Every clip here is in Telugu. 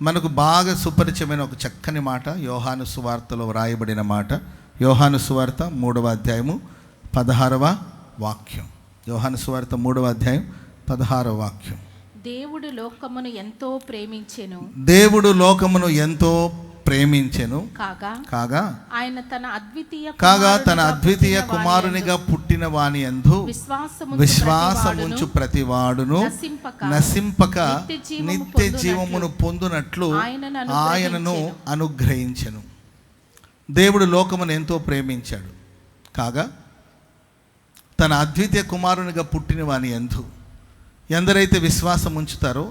మనకు బాగా సుపరిచయమైన ఒక చక్కని మాట యోహాను సువార్తలో వ్రాయబడిన మాట. యోహాను సువార్త 3వ అధ్యాయము 16వ వాక్యం. యోహాను సువార్త 3వ అధ్యాయం 16వ వాక్యం. దేవుడు లోకమును ఎంతో ప్రేమించెను, దేవుడు లోకమును ఎంతో ప్రేమించెను కాగా ఆయన తన అద్వితీయ కుమారునిగా పుట్టిన వాని యందు విశ్వాసముంచు ప్రతివాడును నశింపక నిత్య జీవమును పొందునట్లు ఆయనను అనుగ్రహించెను. దేవుడు లోకమును ఎంతో ప్రేమించాడు కాగా తన అద్వితీయ కుమారునిగా పుట్టిన వాని యందు ఎందరైతే విశ్వాసం ఉంచుతారో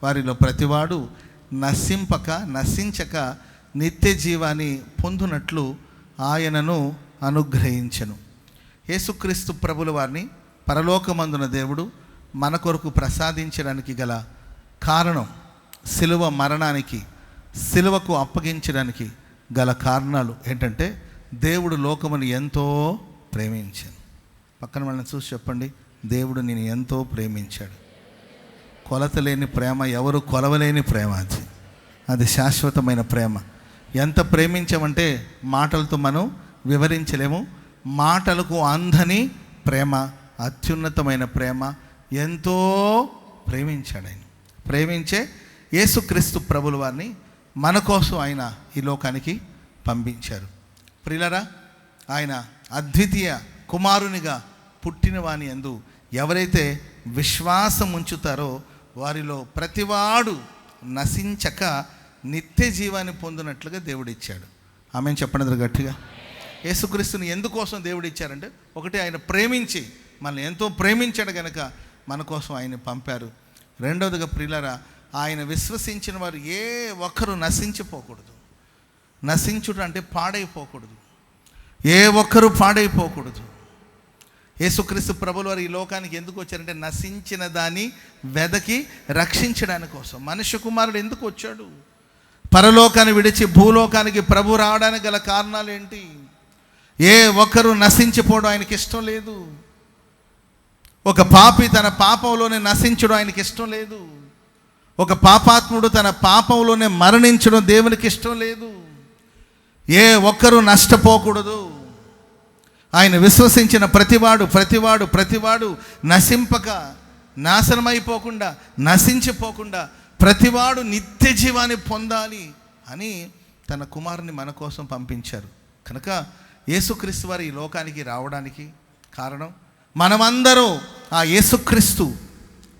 వారిలో ప్రతివాడు నశించక నిత్య జీవాన్ని పొందునట్లు ఆయనను అనుగ్రహించెను. యేసుక్రీస్తు ప్రభుల వారిని పరలోకమందున దేవుడు మన కొరకు ప్రసాదించడానికి గల కారణం, సిలువ మరణానికి, సిలువకు అప్పగించడానికి గల కారణాలు ఏంటంటే దేవుడు లోకమును ఎంతో ప్రేమించాను. పక్కన వాళ్ళని చూసి చెప్పండి, దేవుడు నేను ఎంతో ప్రేమించాడు. కొలత లేని ప్రేమ, ఎవరు కొలవలేని ప్రేమ, అది శాశ్వతమైన ప్రేమ. ఎంత ప్రేమించామంటే మాటలతో మనం వివరించలేము. మాటలకు అందని ప్రేమ, అత్యున్నతమైన ప్రేమ. ఎంతో ప్రేమించాడు ఆయన. ప్రేమించే యేసుక్రీస్తు ప్రభుల వారిని మన కోసం ఆయన ఈ లోకానికి పంపించారు. ప్రియులారా, ఆయన అద్వితీయ కుమారునిగా పుట్టిన వాని యందు ఎవరైతే విశ్వాసం ఉంచుతారో వారిలో ప్రతివాడు నశించక నిత్య జీవాన్ని పొందినట్లుగా దేవుడు ఇచ్చాడు. ఆమె చెప్పండి గట్టిగా. యేసుక్రీస్తుని ఎందుకోసం దేవుడు ఇచ్చారంటే, ఒకటి ఆయన ప్రేమించి మనల్ని ఎంతో ప్రేమించాడు కనుక మన కోసం ఆయన పంపారు. రెండవదిగా ప్రియులారా, ఆయన విశ్వసించిన వారు ఏ ఒక్కరు నశించిపోకూడదు. నశించుట అంటే పాడైపోకూడదు. ఏ ఒక్కరు పాడైపోకూడదు. యేసుక్రీస్తు ప్రభుల వారు ఈ లోకానికి ఎందుకు వచ్చారంటే నశించిన దాన్ని వెదకి రక్షించడానికి కోసం. మనుష్య కుమారుడు ఎందుకు వచ్చాడు? పరలోకాన్ని విడిచి భూలోకానికి ప్రభు రావడానికి గల కారణాలు ఏంటి? ఏ ఒక్కరు నశించిపోవడం ఆయనకి ఇష్టం లేదు. ఒక పాపి తన పాపంలోనే నశించడం ఆయనకి ఇష్టం లేదు. ఒక పాపాత్ముడు తన పాపంలోనే మరణించడం దేవునికి ఇష్టం లేదు. ఏ ఒక్కరూ నష్టపోకూడదు. ఆయన విశ్వసించిన ప్రతివాడు నశింపక, నాశనమైపోకుండా, నశించిపోకుండా ప్రతివాడు నిత్య జీవాన్ని పొందాలి అని తన కుమారుని మన కోసం పంపించారు. కనుక యేసుక్రీస్తు వారు ఈ లోకానికి రావడానికి కారణం, మనమందరూ ఆ యేసుక్రీస్తు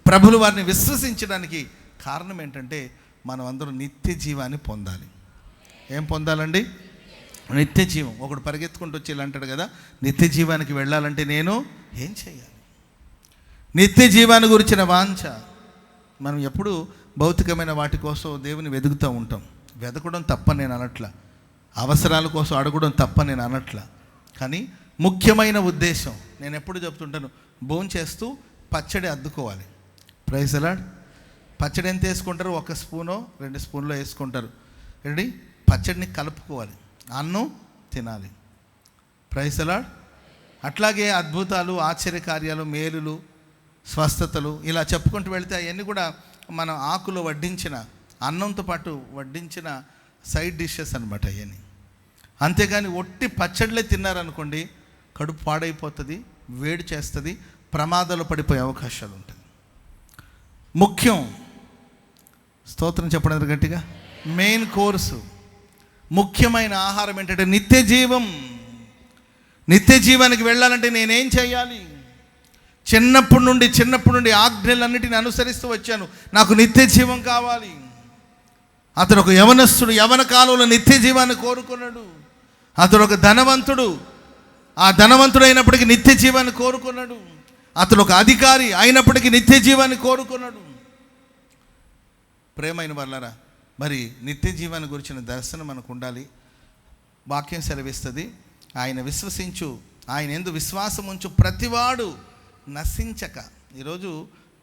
ప్రభుల వారిని విశ్వసించడానికి కారణం ఏంటంటే మనం అందరూ నిత్య జీవాన్ని పొందాలి. ఏం పొందాలండి? నిత్య జీవం. ఒకడు పరిగెత్తుకుంటూ వచ్చి ఇలా అంటాడు కదా, నిత్య జీవానికి వెళ్ళాలంటే నేను ఏం చేయాలి? నిత్య జీవాన్ని గురించిన వాంఛ. మనం ఎప్పుడు భౌతికమైన వాటి కోసం దేవుని వెతుకుతూ ఉంటాం. వెతకడం తప్ప నేను అనట్లా, అవసరాల కోసం అడగడం తప్ప నేను అనట్లా. కానీ ముఖ్యమైన ఉద్దేశం నేను ఎప్పుడు చెప్తుంటాను, భోంచేస్తూ పచ్చడి అద్దుకోవాలి. ప్రైజ్ అలాడ్. పచ్చడి ఎంత వేసుకుంటారు? 1 స్పూనో 2 స్పూన్లో వేసుకుంటారు. ఏంటి? పచ్చడిని కలుపుకోవాలి, అన్నం తినాలి. ప్రైజ్ అలాడ్. అట్లాగే అద్భుతాలు, ఆశ్చర్యకార్యాలు, మేలులు, స్వస్థతలు ఇలా చెప్పుకుంటూ వెళితే అవన్నీ కూడా మనం ఆకులో వడ్డించిన, అన్నంతో పాటు వడ్డించిన సైడ్ డిషెస్ అనమాట అవన్నీ. అంతేగాని ఒట్టి పచ్చడిలే తిన్నారనుకోండి, కడుపు పాడైపోతుంది, వేడి చేస్తుంది, ప్రమాదాలు పడిపోయే అవకాశాలు ఉంటుంది. ముఖ్యం, స్తోత్రం చెప్పడం గట్టిగా, మెయిన్ కోర్సు, ముఖ్యమైన ఆహారం ఏంటంటే నిత్య జీవం. నిత్య జీవానికి వెళ్ళాలంటే నేనేం చేయాలి? చిన్నప్పటి నుండి ఆజ్ఞలన్నిటిని అనుసరిస్తూ వచ్చాను, నాకు నిత్య జీవం కావాలి. అతడు ఒక యవనస్తుడు, యవన కాలంలో నిత్య జీవాన్ని కోరుకున్నాడు. అతడు ఒక ధనవంతుడు, ఆ ధనవంతుడు అయినప్పటికీ నిత్య జీవాన్ని కోరుకున్నాడు. అతడు ఒక అధికారి అయినప్పటికీ నిత్య జీవాన్ని కోరుకున్నాడు. ప్రేమైన వాళ్ళారా, మరి నిత్య జీవాన్ని గురించిన దర్శనం మనకు ఉండాలి. వాక్యం సెలవిస్తుంది, ఆయన విశ్వసించు, ఆయన యందు విశ్వాసం ఉంచు ప్రతివాడు నశించక. ఈరోజు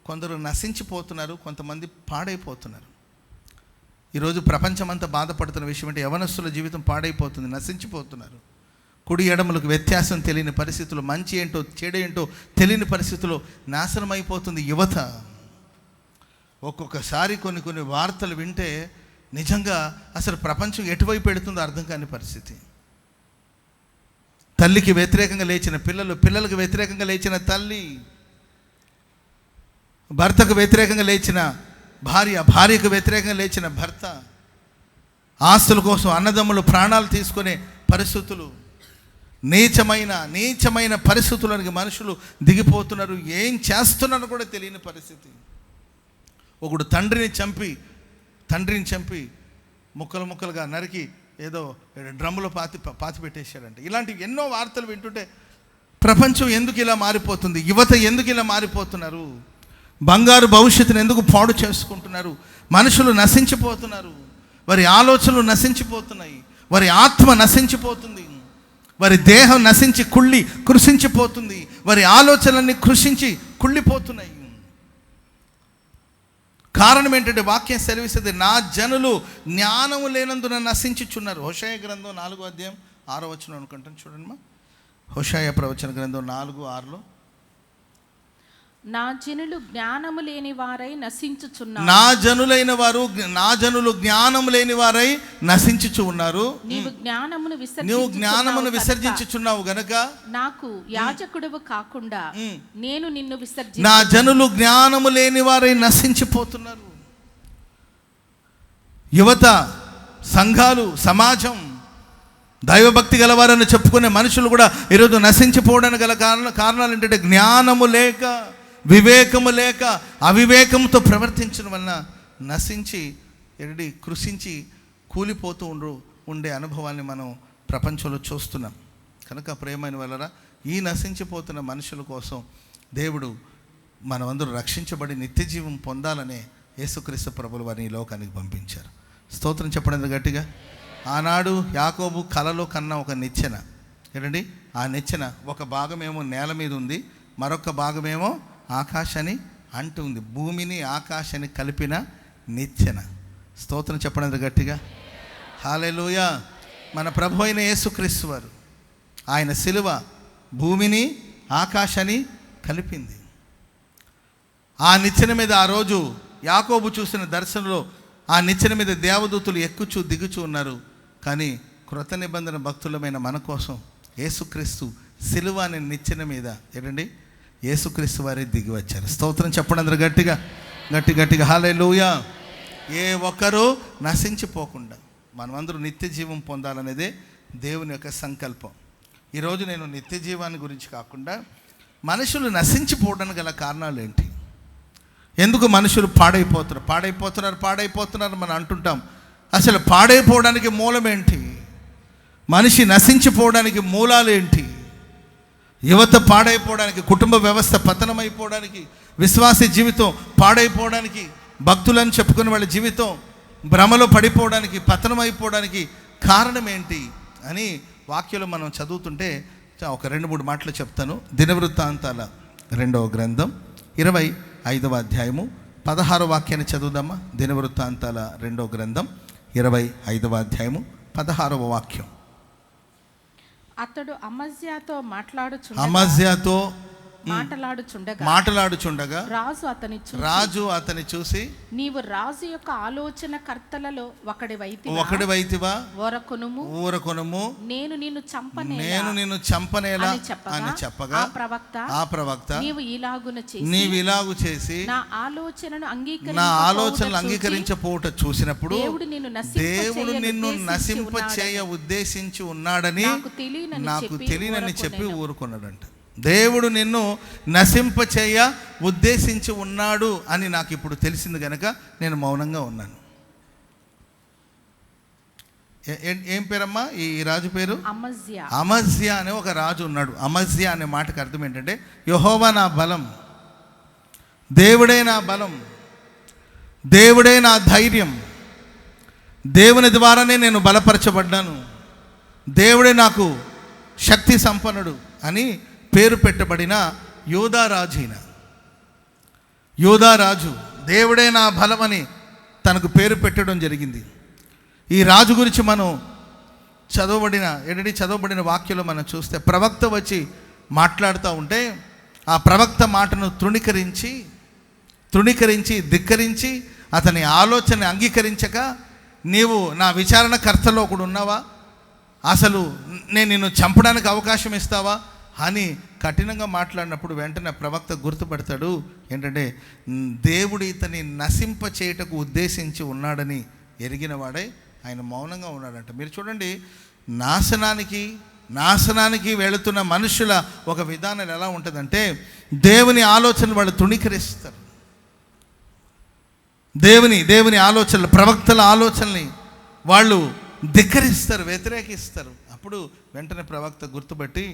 కొందరు నశించిపోతున్నారు, కొంతమంది పాడైపోతున్నారు. ఈరోజు ప్రపంచమంతా బాధపడుతున్న విషయం అంటే యవనస్తుల జీవితం పాడైపోతుంది, నశించిపోతున్నారు. కుడి ఎడమలకు వ్యత్యాసం తెలియని పరిస్థితులు, మంచి ఏంటో చెడు ఏంటో తెలియని పరిస్థితుల్లో నాశనం అయిపోతుంది యువత. ఒక్కొక్కసారి కొన్ని వార్తలు వింటే నిజంగా అసలు ప్రపంచం ఎటువైపు పెడుతుందో అర్థం కాని పరిస్థితి. తల్లికి వ్యతిరేకంగా లేచిన పిల్లలు, పిల్లలకు వ్యతిరేకంగా లేచిన తల్లి, భర్తకు వ్యతిరేకంగా లేచిన భార్య, భార్యకు వ్యతిరేకంగా లేచిన భర్త, ఆస్తుల కోసం అన్నదమ్ములు ప్రాణాలు తీసుకునే పరిస్థితులు, నీచమైన పరిస్థితులకు మనుషులు దిగిపోతున్నారు. ఏం చేస్తున్నారో కూడా తెలియని పరిస్థితి. ఒకడు తండ్రిని చంపి ముక్కలుగా నరికి ఏదో డ్రమ్ములో పాతి పెట్టేశాడంటే. ఇలాంటివి ఎన్నో వార్తలు వింటుంటే ప్రపంచం ఎందుకు ఇలా మారిపోతుంది, యువత ఎందుకు ఇలా మారిపోతున్నారు, బంగారు భవిష్యత్తును ఎందుకు పాడు చేసుకుంటున్నారు, మనుషులు నశించిపోతున్నారు, వారి ఆలోచనలు నశించిపోతున్నాయి, వారి ఆత్మ నశించిపోతుంది, వారి దేహం నశించి కృషించిపోతుంది, వారి ఆలోచనలన్నీ కృషించి కుళ్ళిపోతున్నాయి. కారణం ఏంటంటే వాక్యం సెలవిస్తుంది, నా జనులు జ్ఞానము లేనందున నశించుచున్నారు. హోషేయ గ్రంథం 4:6 అనుకుంటాను, చూడండి మా. హోషేయ ప్రవచన గ్రంథం 4:6. నా జనులు జ్ఞానము లేని వారై నశించుచున్నారు. నా జనులు జ్ఞానము లేని వారై నశించుచు ఉన్నారు. నీవు జ్ఞానమును విసర్జించుచున్నావు గనుక నాకు యాజకుడువు కాకుండా నేను నిన్ను నా జనులు జ్ఞానము లేని వారై నశించిపోతున్నారు. యువత, సంఘాలు, సమాజం, దైవభక్తి గలవారని చెప్పుకునే మనుషులు కూడా ఈరోజు నశించిపోవడానికి గల కారణాలు ఏంటంటే జ్ఞానము లేక, వివేకము లేక, అవివేకంతో ప్రవర్తించడం వలన నశించి కృషించి కూలిపోతూ ఉండే అనుభవాన్ని మనం ప్రపంచంలో చూస్తున్నాం. కనుక ప్రియమైన వాళ్ళరా, ఈ నశించిపోతున్న మనుషుల కోసం దేవుడు మనమందరూ రక్షించబడి నిత్యజీవం పొందాలనే యేసుక్రీస్తు ప్రభుల వారిని ఈ లోకానికి పంపించారు. స్తోత్రం చెప్పడం గట్టిగా. ఆనాడు యాకోబు కలలో కన్న ఒక నిచ్చెన, ఏంటండి ఆ నిచ్చెన ఒక భాగమేమో నేల మీద ఉంది, మరొక భాగమేమో ఆకాశాన్ని అంటూ ఉంది. భూమిని ఆకాశాన్ని కలిపిన నిచ్చెన. స్తోత్రం చెప్పడం గట్టిగా. హల్లెలూయా. మన ప్రభు అయిన యేసుక్రీస్తు వారు, ఆయన సిలువ భూమిని ఆకాశాన్ని కలిపింది. ఆ నిచ్చెన మీద ఆ రోజు యాకోబు చూసిన దర్శనంలో ఆ నిచ్చెన మీద దేవదూతలు ఎక్కుచూ దిగుచూ ఉన్నారు. కానీ కృత నిబంధన భక్తులమైన మన కోసం యేసుక్రీస్తు సిలువ అనే నిచ్చెన మీద ఏంటండి యేసుక్రీస్తు వారే దిగి వచ్చారు. స్తోత్రం చెప్పండి అందరూ గట్టిగా. హల్లెలూయా. ఏ ఒక్కరూ నశించిపోకుండా మనమందరూ నిత్య జీవం పొందాలనేదే దేవుని యొక్క సంకల్పం. ఈరోజు నేను నిత్య జీవాన్ని గురించి కాకుండా మనుషులు నశించిపోవడానికి గల కారణాలు ఏంటి, ఎందుకు మనుషులు పాడైపోతున్నారు మనం అంటుంటాం. అసలు పాడైపోవడానికి మూలం ఏంటి, మనిషి నశించిపోవడానికి మూలాలు ఏంటి, యువత పాడైపోవడానికి, కుటుంబ వ్యవస్థ పతనమైపోవడానికి, విశ్వాస జీవితం పాడైపోవడానికి, భక్తులని చెప్పుకునే వాళ్ళ జీవితం భ్రమలో పడిపోవడానికి, పతనమైపోవడానికి కారణం ఏంటి అని వాక్యంలో మనం చదువుతుంటే ఒక 2-3 మాటలు చెప్తాను. దినవృత్తాంతాల 2వ గ్రంథం 25వ అధ్యాయము 16వ వాక్యాన్ని చదువుదామా. దినవృత్తాంతాల 2వ గ్రంథం 25వ అధ్యాయము 16వ వాక్యం. అతడు అమజ్యాతో మాటలాడుచుండగా రాజు అతని చూసి నీవు రాజు యొక్క ఆలోచన కర్తలలో ఒకడివైతివా, ఊరకొనుము, నేను నిన్ను చంపనేలా అని చెప్పగా ఆ ప్రవక్త నీవు ఇలాగు చేసి నా ఆలోచనలు అంగీకరించపోవుట చూసినప్పుడు దేవుడు నిన్ను నశింపచేయ ఉద్దేశించి ఉన్నాడని నాకు తెలియనని చెప్పి ఊరుకున్నాడంట. దేవుడు నిన్ను నశింపచేయ ఉద్దేశించి ఉన్నాడు అని నాకు ఇప్పుడు తెలిసింది కనుక నేను మౌనంగా ఉన్నాను. ఏం పేరమ్మా ఈ రాజు పేరు? అమజ్యా అనే ఒక రాజు ఉన్నాడు. అమజ్యా అనే మాటకు అర్థం ఏంటంటే యెహోవా నా బలం, దేవుడే నా బలం, దేవుడే నా ధైర్యం, దేవుని ద్వారానే నేను బలపరచబడ్డాను, దేవుడే నాకు శక్తి సంపన్నుడు అని పేరు పెట్టబడిన యోధారాజు దేవుడే నా బలమని తనకు పేరు పెట్టడం జరిగింది. ఈ రాజు గురించి మనం చదవబడిన వాక్యంలో మనం చూస్తే ప్రవక్త వచ్చి మాట్లాడుతూ ఉంటే ఆ ప్రవక్త మాటను తృణీకరించి ధిక్కరించి అతని ఆలోచన అంగీకరించక నీవు నా విచారణకర్తలో ఒకడు ఉన్నావా? అసలు నేను నిన్ను చంపడానికి అవకాశం ఇస్తావా అని కఠినంగా మాట్లాడినప్పుడు వెంటనే ప్రవక్త గుర్తుపడతాడు ఏంటంటే దేవుడు ఇతన్ని నశింప చేయుటకు ఉద్దేశించి ఉన్నాడని ఎరిగిన వాడే ఆయన మౌనంగా ఉన్నాడంట. మీరు చూడండి, నాశనానికి వెళుతున్న మనుషుల ఒక విధానం ఎలా ఉంటుందంటే దేవుని ఆలోచనలు వాళ్ళు తృణీకరిస్తారు. దేవుని ఆలోచనలు, ప్రవక్తల ఆలోచనల్ని వాళ్ళు ధిక్కరిస్తారు, వ్యతిరేకిస్తారు. అప్పుడు వెంటనే ప్రవక్త గుర్తుపట్టి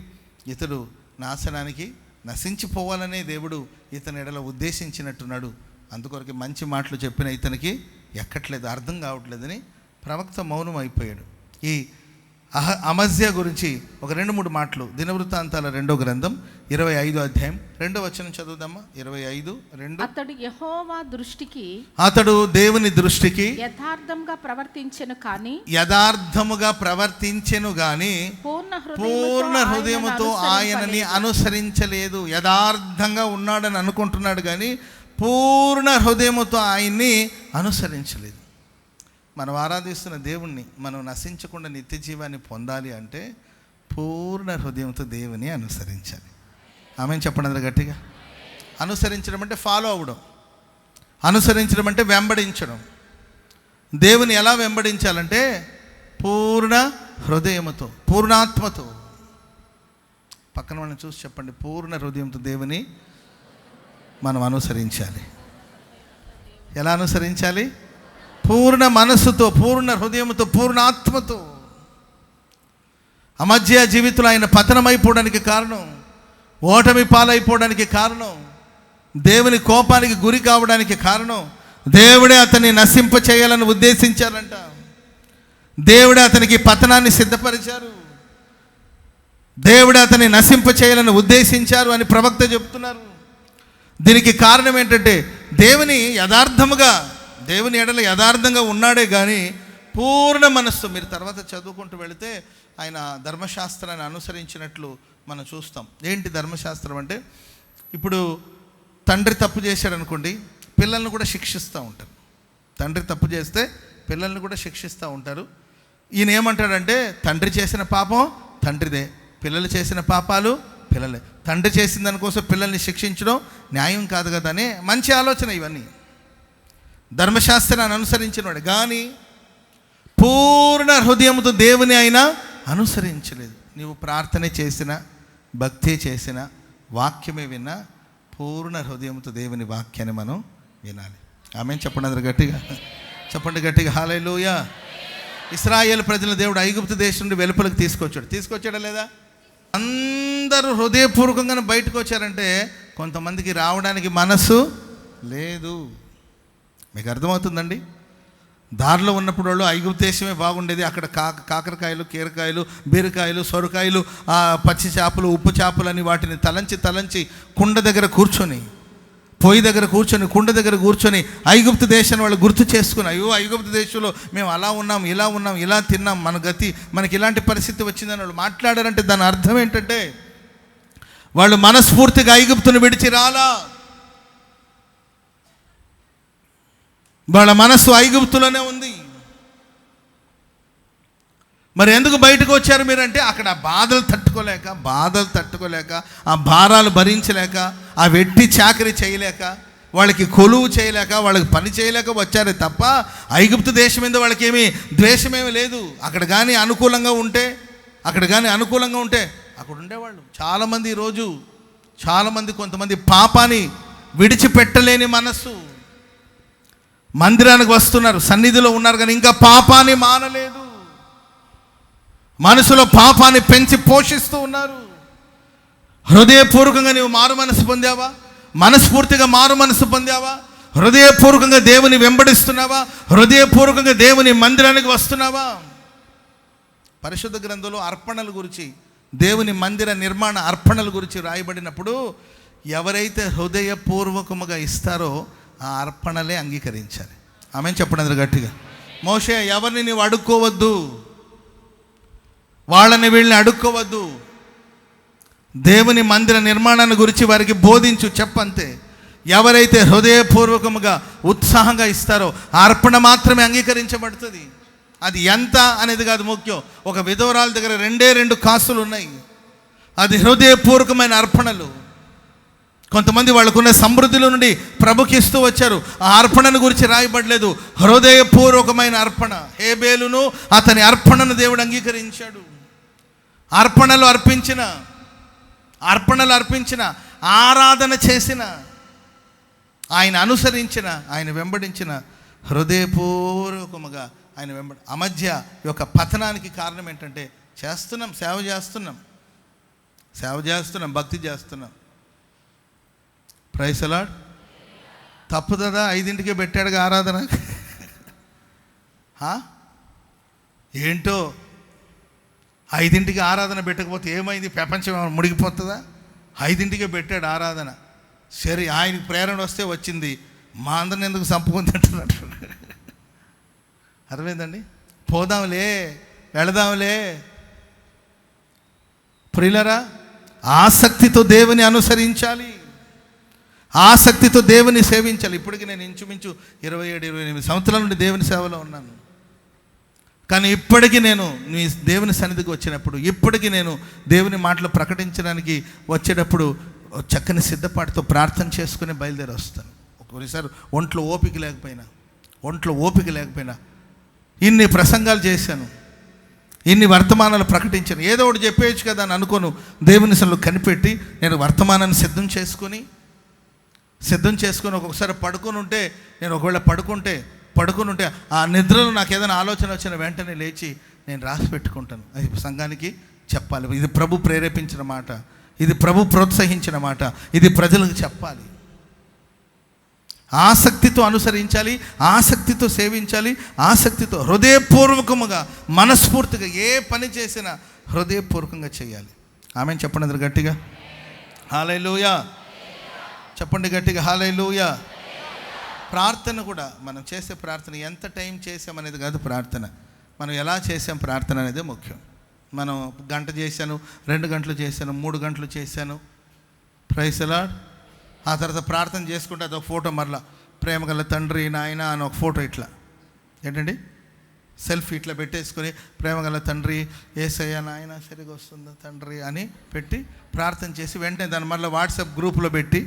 ఇతడు నాశనానికి నశించిపోవాలనే దేవుడు ఇతని ఎడల ఉద్దేశించినట్టున్నాడు, అందుకొరకు మంచి మాటలు చెప్పిన ఇతనికి ఎక్కట్లేదు, అర్థం కావట్లేదని ప్రవక్త మౌనం అయిపోయాడు. ఈ అమజ్యా గురించి ఒక 2-3 మాటలు దినవృత్తాంతాల 2వ గ్రంథం 25వ అధ్యాయం 2వ వచనం చదువుదామా. 25:2. అతడు దేవుని దృష్టికి యథార్థముగా ప్రవర్తించెను గాని పూర్ణ హృదయముతో ఆయనని అనుసరించలేదు. యథార్థంగా ఉన్నాడని అనుకుంటున్నాడు కానీ పూర్ణ హృదయముతో ఆయన్ని అనుసరించలేదు. మనం ఆరాధిస్తున్న దేవుణ్ణి మనం నశించకుండా నిత్య జీవాన్ని పొందాలి అంటే పూర్ణ హృదయంతో దేవుని అనుసరించాలి. ఆమె చెప్పండి అందరూ గట్టిగా. అనుసరించడం అంటే ఫాలో అవ్వడం, అనుసరించడం అంటే వెంబడించడం. దేవుని ఎలా వెంబడించాలంటే పూర్ణ హృదయముతో, పూర్ణాత్మతో. పక్కన వాళ్ళని చూసి చెప్పండి, పూర్ణ హృదయంతో దేవుని మనం అనుసరించాలి. ఎలా అనుసరించాలి? పూర్ణ మనస్సుతో, పూర్ణ హృదయంతో, పూర్ణాత్మతో. అమధ్య జీవితంలో ఆయన పతనమైపోవడానికి కారణం, ఓటమి పాలైపోవడానికి కారణం, దేవుని కోపానికి గురి కావడానికి కారణం దేవుడే అతన్ని నశింప చేయాలని ఉద్దేశించారంట. దేవుడే అతనికి పతనాన్ని సిద్ధపరిచారు, దేవుడే అతన్ని నశింప చేయాలని ఉద్దేశించారు అని ప్రవక్త చెప్తున్నారు. దీనికి కారణం ఏంటంటే దేవుని ఎడల యథార్థంగా ఉన్నాడే కానీ పూర్ణ మనస్సు. మీరు తర్వాత చదువుకుంటూ వెళితే ఆయన ధర్మశాస్త్రాన్ని అనుసరించినట్లు మనం చూస్తాం. ఏంటి ధర్మశాస్త్రం అంటే, ఇప్పుడు తండ్రి తప్పు చేశాడు అనుకోండి, పిల్లల్ని కూడా శిక్షిస్తూ ఉంటారు. తండ్రి తప్పు చేస్తే పిల్లల్ని కూడా శిక్షిస్తూ ఉంటారు. ఈయన ఏమంటాడంటే తండ్రి చేసిన పాపం తండ్రిదే, పిల్లలు చేసిన పాపాలు పిల్లలే. తండ్రి చేసిన దానికోసం పిల్లల్ని శిక్షించడం న్యాయం కాదు కదా అనే మంచి ఆలోచన ఇవన్నీ. ధర్మశాస్త్రాన్ని అనుసరించినవాడు కానీ పూర్ణ హృదయంతో దేవుని ఆయన అనుసరించలేదు. నీవు ప్రార్థన చేసిన, భక్తి చేసిన, వాక్యమే విన్నా పూర్ణ హృదయంతో దేవుని వాక్యాన్ని మనం వినాలి. ఆమె చెప్పండి అందరు గట్టిగా, చెప్పండి గట్టిగా హల్లెలూయా. ఇశ్రాయేలు ప్రజల దేవుడు ఐగుప్తు దేశం నుండి వెలుపలకు తీసుకొచ్చాడా లేదా? అందరూ హృదయపూర్వకంగా బయటకు వచ్చారంటే కొంతమందికి రావడానికి మనసు లేదు. మీకు అర్థమవుతుందండి? దారిలో ఉన్నప్పుడు వాళ్ళు ఐగుప్తు దేశమే బాగుండేది, అక్కడ కాకరకాయలు, కీరకాయలు, బీరకాయలు, సొరకాయలు, పచ్చి చేపలు, ఉప్పు చేపలు అని వాటిని తలంచి కుండ దగ్గర కూర్చొని, పొయ్యి దగ్గర కూర్చొని, కుండ దగ్గర కూర్చొని ఐగుప్తు దేశాన్ని వాళ్ళు గుర్తు చేసుకుని, అయ్యో ఐగుప్తు దేశంలో మేము అలా ఉన్నాం, ఇలా తిన్నాం, మన గతి మనకి ఇలాంటి పరిస్థితి వచ్చిందని వాళ్ళు మాట్లాడారంటే దాని అర్థం ఏంటంటే వాళ్ళు మనస్ఫూర్తిగా ఐగుప్తును విడిచి రాలా. వాళ్ళ మనస్సు ఐగుప్తులోనే ఉంది. మరి ఎందుకు బయటకు వచ్చారు మీరంటే అక్కడ బాధలు తట్టుకోలేక, ఆ భారాలు భరించలేక, ఆ వెట్టి చాకరీ చేయలేక, వాళ్ళకి కొలువు చేయలేక, వాళ్ళకి పని చేయలేక వచ్చారే తప్ప ఐగుప్తు దేశం మీద వాళ్ళకి ఏమీ ద్వేషమేమీ లేదు. అక్కడ కానీ అనుకూలంగా ఉంటే అక్కడ ఉండేవాళ్ళు. చాలామంది ఈరోజు కొంతమంది పాపాన్ని విడిచిపెట్టలేని మనస్సు, మందిరానికి వస్తున్నారు, సన్నిధిలో ఉన్నారు కానీ ఇంకా పాపాన్ని మానలేదు. మనసులో పాపాన్ని పెంచి పోషిస్తూ ఉన్నారు. హృదయపూర్వకంగా నీవు మారు మనసు పొందావా? మనస్ఫూర్తిగా మారు మనసు పొందావా? హృదయపూర్వకంగా దేవుని వెంబడిస్తున్నావా? హృదయపూర్వకంగా దేవుని మందిరానికి వస్తున్నావా? పరిశుద్ధ గ్రంథంలో అర్పణల గురించి, దేవుని మందిర నిర్మాణ అర్పణల గురించి రాయబడినప్పుడు ఎవరైతే హృదయపూర్వకముగా ఇస్తారో ఆ అర్పణలే అంగీకరించాలి. ఆమె చెప్పండి అందరూ గట్టిగా. మోషే ఎవరిని నీవు అడుక్కోవద్దు, వాళ్ళని వీళ్ళని అడుక్కోవద్దు, దేవుని మందిర నిర్మాణాన్ని గురించి వారికి బోధించు, చెప్పంతే. ఎవరైతే హృదయపూర్వకముగా ఉత్సాహంగా ఇస్తారో ఆ అర్పణ మాత్రమే అంగీకరించబడుతుంది. అది ఎంత అనేది కాదు ముఖ్యం. ఒక విధవరాల దగ్గర 2 కాసులు ఉన్నాయి. అది హృదయపూర్వకమైన అర్పణలు. కొంతమంది వాళ్ళకున్న సమృద్ధిలో నుండి ప్రభుకి ఇస్తూ వచ్చారు. ఆ అర్పణను గురించి రాయబడలేదు. హృదయపూర్వకమైన అర్పణ. హేబేలును అతని అర్పణను దేవుడు అంగీకరించాడు. అర్పణలు అర్పించిన ఆరాధన చేసిన, ఆయన అనుసరించిన, ఆయన వెంబడించిన, హృదయపూర్వకముగా ఆయన అమధ్య యొక్క పతనానికి కారణం ఏంటంటే సేవ చేస్తున్నాం, భక్తి చేస్తున్నాం. Praise the lord. తప్పుదా 5ంటికే పెట్టాడుగా ఆరాధన. ఏంటో 5ంటికి ఆరాధన పెట్టకపోతే ఏమైంది? ప్రపంచం మునిగిపోతుందా? 5ంటికే పెట్టాడు ఆరాధన. సరే, ఆయనకి ప్రేరణ వస్తే వచ్చింది. మా అందరిని ఎందుకు చంపుకొని తింటున్నట్టు. అర్థమైందండి? పోదాంలే, వెళదాంలే. ప్రియులరా, ఆసక్తితో దేవుని అనుసరించాలి, ఆసక్తితో దేవుని సేవించాలి. ఇప్పటికీ నేను ఇంచుమించు 27-28 సంవత్సరాల నుండి దేవుని సేవలో ఉన్నాను. కానీ ఇప్పటికీ నేను దేవుని సన్నిధికి వచ్చినప్పుడు, ఇప్పటికీ నేను దేవుని మాటలు ప్రకటించడానికి వచ్చేటప్పుడు చక్కని సిద్ధపాటుతో ప్రార్థన చేసుకుని బయలుదేరి వస్తాను. ఒకసారి ఒంట్లో ఓపిక లేకపోయినా ఇన్ని ప్రసంగాలు చేశాను, ఇన్ని వర్తమానాలు ప్రకటించాను. ఏదో ఒకటి చెప్పేయచ్చు కదా అని అనుకోను. దేవుని సన్నిధిలో కనిపెట్టి నేను వర్తమానాన్ని సిద్ధం చేసుకొని ఒక్కొక్కసారి ఒకవేళ పడుకుని ఉంటే ఆ నిద్రలో నాకు ఏదైనా ఆలోచన వచ్చిన వెంటనే లేచి నేను రాసి పెట్టుకుంటాను. అది సంఘానికి చెప్పాలి. ఇది ప్రభు ప్రేరేపించిన మాట, ఇది ప్రభు ప్రోత్సహించిన మాట, ఇది ప్రజలకు చెప్పాలి. ఆసక్తితో అనుసరించాలి, ఆసక్తితో సేవించాలి, ఆసక్తితో హృదయపూర్వకముగా మనస్ఫూర్తిగా ఏ పని చేసినా హృదయపూర్వకంగా చేయాలి. ఆమెను చెప్పండి అందరు గట్టిగా హల్లెలూయా. చెప్పండి గట్టిగా హల్లెలూయా. ప్రార్థన కూడా మనం చేసే ప్రార్థన ఎంత టైం చేసామనేది కాదు. ప్రార్థన మనం ఎలా చేసాం ప్రార్థన అనేది ముఖ్యం. మనం 1 గంట చేశాను, 2 గంటలు చేశాను, 3 గంటలు చేశాను. Praise the lord. ఆ తర్వాత ప్రార్థన చేసుకుంటే అదొక ఫోటో, మరలా ప్రేమగల తండ్రి నాయన అని ఒక ఫోటో ఇట్లా ఏంటండి సెల్ఫీ ఇట్లా పెట్టేసుకొని ప్రేమగల తండ్రి యేసయ్య నాయన సరిగా వస్తుందా తండ్రి అని పెట్టి ప్రార్థన చేసి వెంటనే దాన్ని మళ్ళీ వాట్సాప్ గ్రూప్లో పెట్టి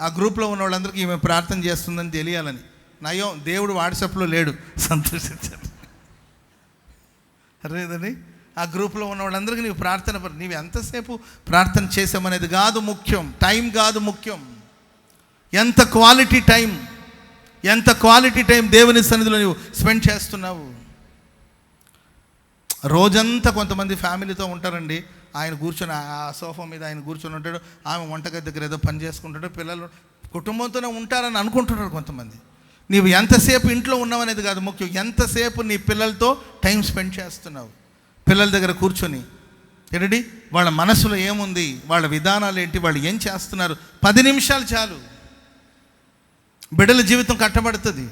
ఆ గ్రూప్లో ఉన్న వాళ్ళందరికీ ఈమె ప్రార్థన చేస్తుందని తెలియాలని. నయం దేవుడు వాట్సాప్లో లేడు, సంతోషించారు. అర్థమైందండి? ఆ గ్రూప్లో ఉన్న వాళ్ళందరికీ నీవు ఎంతసేపు ప్రార్థన చేసామనేది కాదు ముఖ్యం, టైం కాదు ముఖ్యం. ఎంత క్వాలిటీ టైం దేవుని సన్నిధిలో నువ్వు స్పెండ్ చేస్తున్నావు. రోజంతా కొంతమంది ఫ్యామిలీతో ఉంటారండి. ఆయన కూర్చొని ఆ సోఫా మీద ఆయన కూర్చొని ఉంటాడు, ఆమె వంటగది దగ్గర ఏదో పని చేసుకుంటాడు, పిల్లలు కుటుంబంతోనే ఉంటారని అనుకుంటున్నారు కొంతమంది. నీవు ఎంతసేపు ఇంట్లో ఉన్నావనేది కాదు ముఖ్యం, ఎంతసేపు నీ పిల్లలతో టైం స్పెండ్ చేస్తున్నావు. పిల్లల దగ్గర కూర్చొని ఏంటండి వాళ్ళ మనసులో ఏముంది, వాళ్ళ విధానాలు ఏంటి, వాళ్ళు ఏం చేస్తున్నారు, 10 నిమిషాలు చాలు. బిడ్డల జీవితం కట్టబడుతుంది.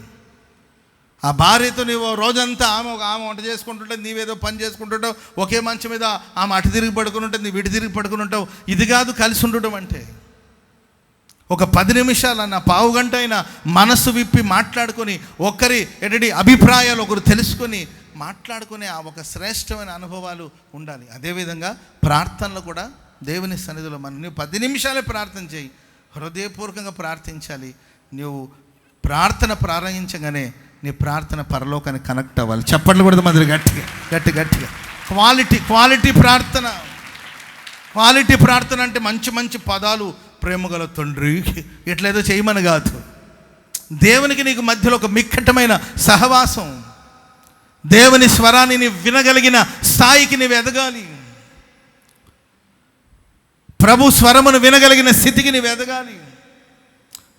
ఆ భార్యతో నీవు రోజంతా ఆమె వంట చేసుకుంటుంటే నీవేదో పని చేసుకుంటుంటావు, ఒకే మంచం మీద ఆమె అటు తిరిగి పడుకుని ఉంటుంది, నీవు ఇటు తిరిగి పడుకుని ఉంటావు. ఇది కాదు కలిసి ఉండడం అంటే. ఒక 10 నిమిషాలన్నా, పావు గంట అయినా మనసు విప్పి మాట్లాడుకొని ఒకరి అభిప్రాయాలు ఒకరు తెలుసుకొని మాట్లాడుకునే ఆ ఒక శ్రేష్టమైన అనుభవాలు ఉండాలి. అదేవిధంగా ప్రార్థనలు కూడా దేవుని సన్నిధిలో నువ్వు 10 నిమిషాలే ప్రార్థన చేయి, హృదయపూర్వకంగా ప్రార్థించాలి. నువ్వు ప్రార్థన ప్రారంభించగానే నీ ప్రార్థన పరలోకానికి కనెక్ట్ అవ్వాలి. చప్పట్లు కూడా మంది గట్టిగా క్వాలిటీ ప్రార్థన అంటే మంచి పదాలు, ప్రేమగల తండ్రి ఇట్లేదో చేయమని కాదు. దేవునికి నీకు మధ్యలో ఒక మిక్కటమైన సహవాసం, దేవుని స్వరాన్ని నీవు వినగలిగిన స్థాయికి నీవు ఎదగాలి. ప్రభు స్వరమును వినగలిగిన స్థితికి నీవు ఎదగాలి.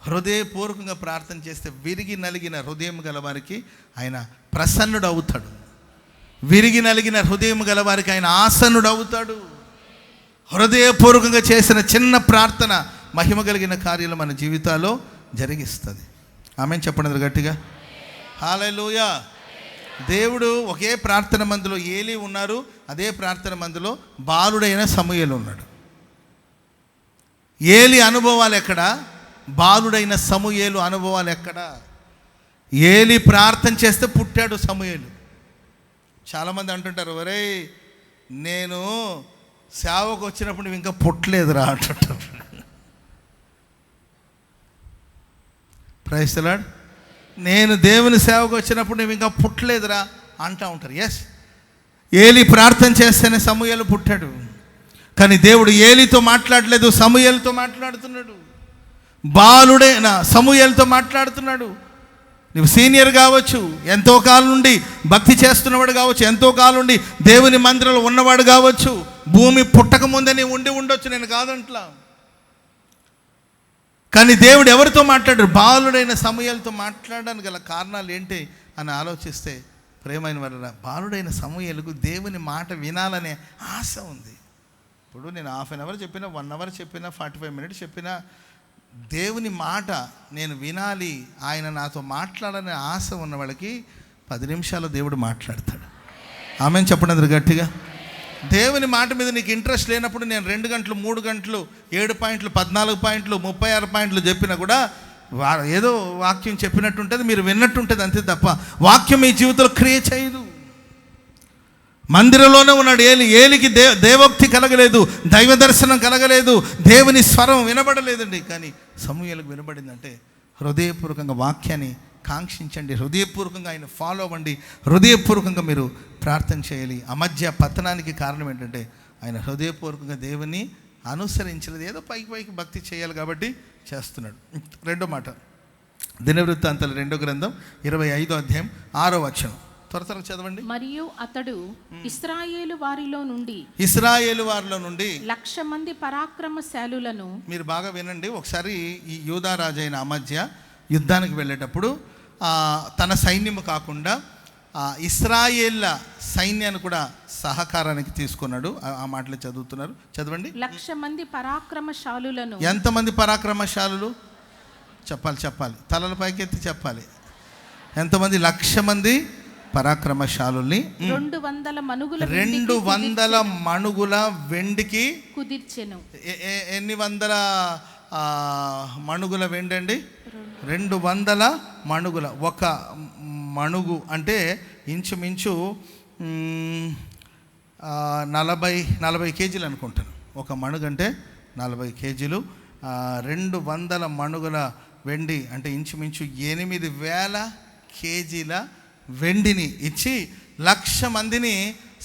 హృదయపూర్వకంగా ప్రార్థన చేస్తే విరిగి నలిగిన హృదయం గలవారికి ఆయన ప్రసన్నుడు అవుతాడు. విరిగి నలిగిన హృదయం గలవారికి ఆయన ఆసన్నుడు అవుతాడు. హృదయపూర్వకంగా చేసిన చిన్న ప్రార్థన మహిమ కలిగిన కార్యాలు మన జీవితాల్లో జరిగిస్తుంది. ఆమేన్ చెప్పండి గట్టిగా హల్లెలూయా. దేవుడు ఒకే ప్రార్థన మందిలో ఏలీ ఉన్నారు, అదే ప్రార్థన మందిలో బాలుడైన సమూయేలు ఉన్నాడు. ఏలి అనుభవాలు ఎక్కడ? బాలుడైన సమూయేలు అనుభవాలు ఎక్కడ? ఏలి ప్రార్థన చేస్తే పుట్టాడు సమూయేలు. చాలామంది అంటుంటారు, ఒరే నేను సేవకు వచ్చినప్పుడు నువ్వు ఇంకా పుట్టలేదురా అంటుంటారు. Praise the lord. నేను దేవుని సేవకు వచ్చినప్పుడు నువ్వు ఇంకా పుట్టలేదురా అంటూ ఉంటారు. ఎస్, ఏలి ప్రార్థన చేస్తేనే సమూయేలు పుట్టాడు. కానీ దేవుడు ఏలితో మాట్లాడలేదు, సమూయేలుతో మాట్లాడుతున్నాడు. బాలుడైన సమూయేలుతో మాట్లాడుతున్నాడు. నువ్వు సీనియర్ కావచ్చు, ఎంతో కాలం నుండి భక్తి చేస్తున్నవాడు కావచ్చు, ఎంతో కాలం నుండి దేవుని మందిరంలో ఉన్నవాడు కావచ్చు, భూమి పుట్టక ముందే నీవు ఉండి ఉండొచ్చు, నేను కాదంట్లా. కానీ దేవుడు ఎవరితో మాట్లాడారు? బాలుడైన సమూయేలుతో మాట్లాడడానికి గల కారణాలు ఏంటి అని ఆలోచిస్తే, ప్రేమైన వారలారా, బాలుడైన సమూయేలుకు దేవుని మాట వినాలనే ఆశ ఉంది. ఇప్పుడు నేను హాఫ్ అన్ అవర్ చెప్పినా, 1 అవర్ చెప్పినా, 45 మినిట్స్ చెప్పినా, దేవుని మాట నేను వినాలి, ఆయన నాతో మాట్లాడాలనే ఆశ ఉన్న వాళ్ళకి 10 నిమిషాల్లో దేవుడు మాట్లాడతాడు. ఆమెను చెప్పండి గట్టిగా. దేవుని మాట మీద నీకు ఇంట్రెస్ట్ లేనప్పుడు నేను 2 గంటలు, 3 గంటలు, 7 పాయింట్లు, 14 పాయింట్లు, 36 పాయింట్లు చెప్పినా కూడా ఏదో వాక్యం చెప్పినట్టు ఉంటుంది, మీరు విన్నట్టు ఉంటుంది అంతే తప్ప వాక్యం మీ జీవితంలో క్రియ చేయదు. మందిరంలోనే ఉన్నాడు ఏలికి దేవోక్తి కలగలేదు, దైవ దర్శనం కలగలేదు, దేవుని స్వరం వినబడలేదండి. కానీ సమూయేలుకు వినబడిందంటే హృదయపూర్వకంగా వాక్యాన్ని కాంక్షించండి, హృదయపూర్వకంగా ఆయన ఫాలో అవ్వండి, హృదయపూర్వకంగా మీరు ప్రార్థన చేయాలి. ఆ మధ్య పతనానికి కారణం ఏంటంటే ఆయన హృదయపూర్వకంగా దేవుని అనుసరించలేదు. ఏదో పైకి భక్తి చేయాలి కాబట్టి చేస్తున్నాడు. రెండో మాట, దినవృత్తాంతాలు 2వ గ్రంథం 25వ అధ్యాయం 6వ వచనం. త్వరగా చదవండి. మరియు అతడు ఇశ్రాయేలు వారిలో నుండి 1,00,000 మంది పరాక్రమశాలులను, మీరు బాగా వినండి ఒకసారి. ఈ యూదా రాజైన అమజ్య యుద్ధానికి వెళ్ళేటప్పుడు తన సైన్యము కాకుండా ఇశ్రాయేళ్ల సైన్యాన్ని కూడా సహకారానికి తీసుకున్నాడు. ఆ మాటలు చదువుతున్నారు, చదవండి. 1,00,000 మంది పరాక్రమశాలులను. ఎంతమంది పరాక్రమశాలులు? చెప్పాలి, తలల పైకెత్తి చెప్పాలి. ఎంతమంది? 1,00,000 మంది పరాక్రమశాలుల్ని 200 మణుగుల వెండికి కుదిర్చెను. ఎన్ని వందల మణుగుల వెండి అండి? 200 మణుగుల. ఒక మణుగు అంటే ఇంచుమించు 40 కేజీలు అనుకుంటాను. ఒక మణుగు అంటే 40 కేజీలు. 200 మణుగుల వెండి అంటే ఇంచుమించు 8,000 కేజీల వెండిని ఇచ్చి 1,00,000 మందిని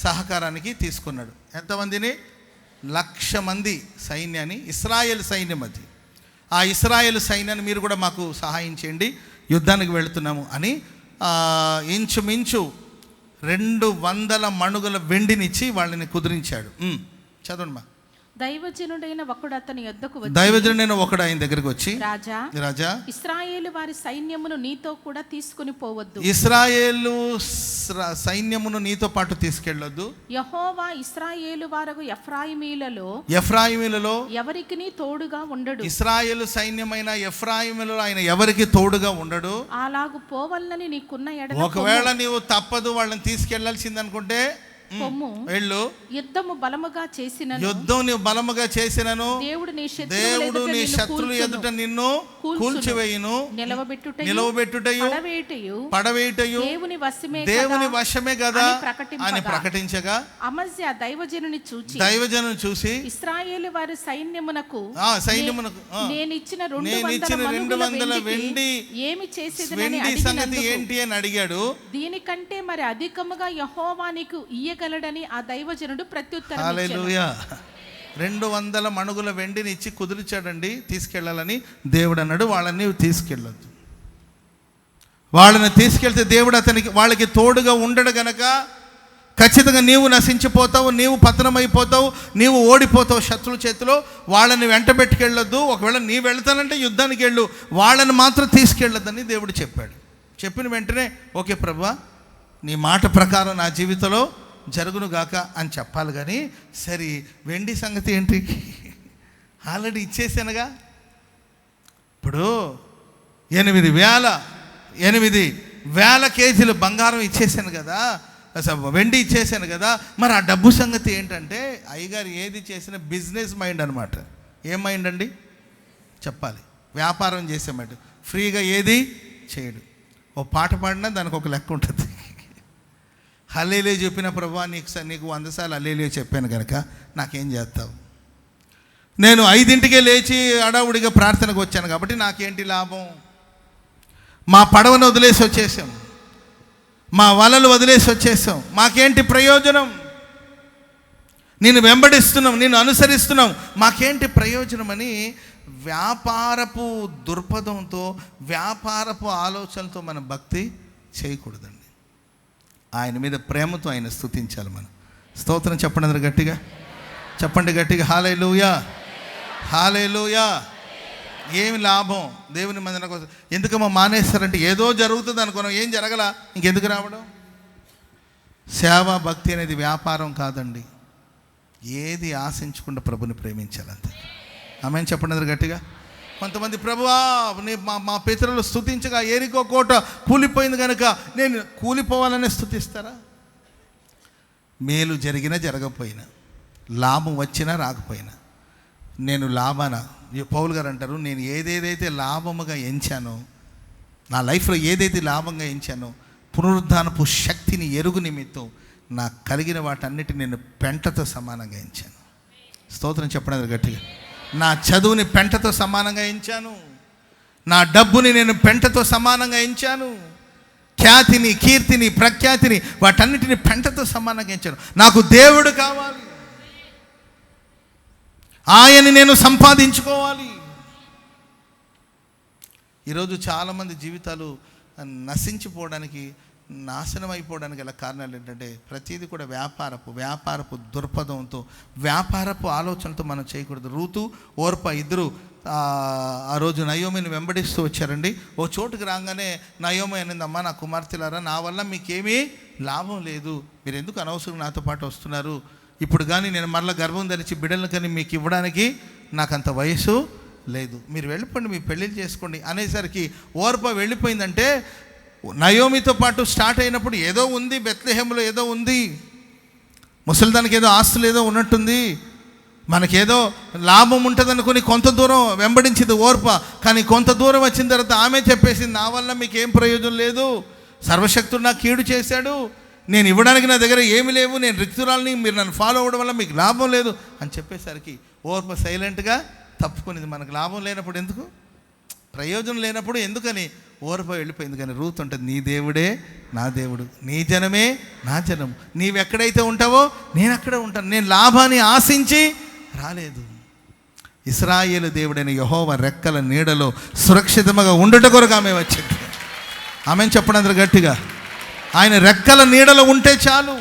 సహకారానికి తీసుకున్నాడు. ఎంతమందిని? 1,00,000 మంది సైన్యాన్ని, ఇశ్రాయేల్ సైన్యం అది. ఆ ఇశ్రాయేల్ సైన్యాన్ని మీరు కూడా మాకు సహాయం చేయండి, యుద్ధానికి వెళుతున్నాము అని ఇంచుమించు 200 మణుగుల వెండినిచ్చి వాళ్ళని కుదిరించాడు. చదవండి మా. దైవజనుడైన ఒకడు అతని యొద్దకు వచ్చి, దైవజనుడైన ఒకడు ఆయన దగ్గరికి వచ్చి, రాజా ఇశ్రాయేలు వారి సైన్యమును నీతో కూడా తీసుకుని పోవద్దు, ఇశ్రాయేలు సైన్యమును నీతో పాటు తీసుకెళ్ళొద్దు. యెహోవా ఇశ్రాయేలు వారగు ఎఫ్రాయిమీలలో ఎవరికి తోడుగా ఉండడు. ఇశ్రాయేలు సైన్యమైన ఎఫ్రాయిములలో ఆయన ఎవరికి తోడుగా ఉండడు. అలాగు పోవాలని నీకున్న ఎడల, ఒకవేళ నీవు తప్పదు వాళ్ళని తీసుకెళ్లాల్సింది అనుకుంటే వెళ్ళు. యుద్ధము బలముగా చేసినను దేవుడు నీ శత్రువుల ఎదుట నిన్ను కూల్చివేయును, నిలవబెట్టుటయు పడవేయుటయు దేవుని వశమే కదా అని ప్రకటించగా, అమజ్యా దైవజనుని చూసి ఇశ్రాయేలు వారి సైన్యమునకు నేను ఇచ్చిన 200 వెండి ఏమి చేసేది సంగతి ఏంటి అని అడిగాడు. దీనికంటే మరి అధికముగా యెహోవా నీకు ఇయ్యగలడని ఆ దైవజనుడు ప్రత్యుత్తరం ఇచ్చాడు. 200 మణుగుల వెండిని ఇచ్చి కుదిరిచాడండి తీసుకెళ్ళాలని. దేవుడు అన్నాడు, వాళ్ళని తీసుకెళ్ళొద్దు. వాళ్ళని తీసుకెళ్తే దేవుడు వాళ్ళకి తోడుగా ఉండడు గనక ఖచ్చితంగా నీవు నశించిపోతావు, నీవు పతనమైపోతావు, నీవు ఓడిపోతావు శత్రుల చేతిలో. వాళ్ళని వెంట పెట్టుకెళ్ళొద్దు. ఒకవేళ నీ వెళ్తానంటే యుద్ధానికి వెళ్ళు, వాళ్ళని మాత్రం తీసుకెళ్ళొద్దని దేవుడు చెప్పాడు. చెప్పిన వెంటనే ఓకే ప్రభువా, నీ మాట ప్రకారం నా జీవితంలో జరుగును గాక అని చెప్పాలి. కానీ సరే వెండి సంగతి ఏంటి? ఆల్రెడీ ఇచ్చేసానుగా. ఇప్పుడు 8,000 కేజీలు బంగారం ఇచ్చేసాను కదా, వెండి ఇచ్చేసాను కదా. మరి ఆ డబ్బు సంగతి ఏంటంటే, అయ్యగారు ఏది చేసిన బిజినెస్ మైండ్ అనమాట. ఏం మైండ్ అండి? చెప్పాలి. వ్యాపారం చేసేమాట ఫ్రీగా ఏది చేయడు. ఓ పాట పాడినా దానికి ఒక లెక్క ఉంటుంది. హల్లేలూయా చెప్పిన ప్రభువా నీకు 100 సార్లు హల్లేలూయా చెప్పాను కనుక నాకేం చేస్తావు? నేను 5ంటికే లేచి అడావుడిగా ప్రార్థనకు వచ్చాను కాబట్టి నాకేంటి లాభం? మా పడవను వదిలేసి వచ్చేసాం, మా వలలు వదిలేసి వచ్చేసాం, మాకేంటి ప్రయోజనం? నేను వెంబడిస్తున్నాం, నేను అనుసరిస్తున్నాం, మాకేంటి ప్రయోజనం అని వ్యాపారపు దృక్పథంతో, వ్యాపారపు ఆలోచనలతో మనం భక్తి చేయకూడదండి. ఆయన మీద ప్రేమతో ఆయన స్తుతించాలి. మనం స్తోత్రం చెప్పండి అందరూ గట్టిగా, చెప్పండి గట్టిగా హల్లెలూయా, హల్లెలూయా. ఏమి లాభం దేవుని మందిరం కోసం? ఎందుకమ్మా మానేస్తారంటే ఏదో జరుగుతుంది అనుకున్నాం, ఏం జరగలా, ఇంకెందుకు రావడం? సేవ భక్తి అనేది వ్యాపారం కాదండి. ఏది ఆశించకుండా ప్రభుని ప్రేమించాలంతే. ఆమెను చెప్పండి అందరూ గట్టిగా. కొంతమంది ప్రభువా మా పితరులు స్తుతించగా ఏరికో కోట కూలిపోయింది కనుక నేను కూలిపోవాలనే స్తుతిస్తారా? మేలు జరిగినా జరగకపోయినా, లాభం వచ్చినా రాకపోయినా, నేను లాభాన పౌలు గారు అంటారు, నేను ఏదేదైతే లాభముగా ఎంచానో, నా లైఫ్లో ఏదైతే లాభంగా ఎంచానో, పునరుద్ధానపు శక్తిని ఎరుగు నిమిత్తం నాకు కలిగిన వాటన్నిటిని నేను పెంటతో సమానంగా ఎంచాను. స్తోత్రం చెప్పడం గట్టిగా. నా చదువుని పెంటతో సమానంగా ఎంచాను, నా డబ్బుని నేను పెంటతో సమానంగా ఎంచాను, ఖ్యాతిని, కీర్తిని, ప్రఖ్యాతిని వాటన్నిటిని పెంటతో సమానంగా ఎంచాను. నాకు దేవుడు కావాలి, ఆయన్ని నేను సంపాదించుకోవాలి. ఈరోజు చాలామంది జీవితాలు నశించిపోవడానికి, నాశనం అయిపోవడానికి గల కారణాలు ఏంటంటే ప్రతిదీ కూడా వ్యాపారపు దృక్పథంతో, వ్యాపారపు ఆలోచనతో మనం చేయకూడదు. రూతు, ఓర్ప ఇద్దరు ఆ రోజు నయోమిని వెంబడిస్తూ వచ్చారండి. ఓ చోటుకి రాగానే నయోమి అనిందమ్మా, నా కుమార్తెలారా, నా వల్ల మీకేమీ లాభం లేదు, మీరు ఎందుకు అనవసరం నాతో పాటు వస్తున్నారు? ఇప్పుడు కానీ నేను మరలా గర్భం ధరించి బిడ్డలను కానీ మీకు ఇవ్వడానికి నాకు అంత వయసు లేదు, మీరు వెళ్ళిపోండి, మీ పెళ్ళిళ్ళు చేసుకోండి అనేసరికి ఓర్ప వెళ్ళిపోయిందంటే, నయోమితో పాటు స్టార్ట్ అయినప్పుడు ఏదో ఉంది, బెత్లెహేములో ఏదో ఉంది, ముసలిదానికి ఏదో ఆస్తులు ఏదో ఉన్నట్టుంది, మనకేదో లాభం ఉంటుంది అనుకుని కొంత దూరం వెంబడించింది ఓర్ప. కానీ కొంత దూరం వచ్చిన తర్వాత ఆమె చెప్పేసింది, నా వల్ల మీకు ఏం ప్రయోజనం లేదు, సర్వశక్తుడు నాకు కీడు చేశాడు, నేను ఇవ్వడానికి నా దగ్గర ఏమి లేవు, నేను రిక్తురాలని, మీరు నన్ను ఫాలో అవ్వడం వల్ల మీకు లాభం లేదు అని చెప్పేసరికి ఓర్ప సైలెంట్గా తప్పుకునేది. మనకు లాభం లేనప్పుడు ఎందుకు, ప్రయోజనం లేనప్పుడు ఎందుకని ఓర్ప వెళ్ళిపోయింది. కానీ రూత్ ఉంటుంది, నీ దేవుడే నా దేవుడు, నీ జనమే నా జనం, నీవెక్కడైతే ఉంటావో నేను అక్కడే ఉంటాను, నేను లాభాన్ని ఆశించి రాలేదు. ఇశ్రాయేలు దేవుడైన యెహోవా రెక్కల నీడలో సురక్షితంగా ఉండుట కొరకు ఆమె వచ్చింది. ఆమెను చెప్పండి అందరూ గట్టిగా. ఆయన రెక్కల నీడలో ఉంటే చాలు,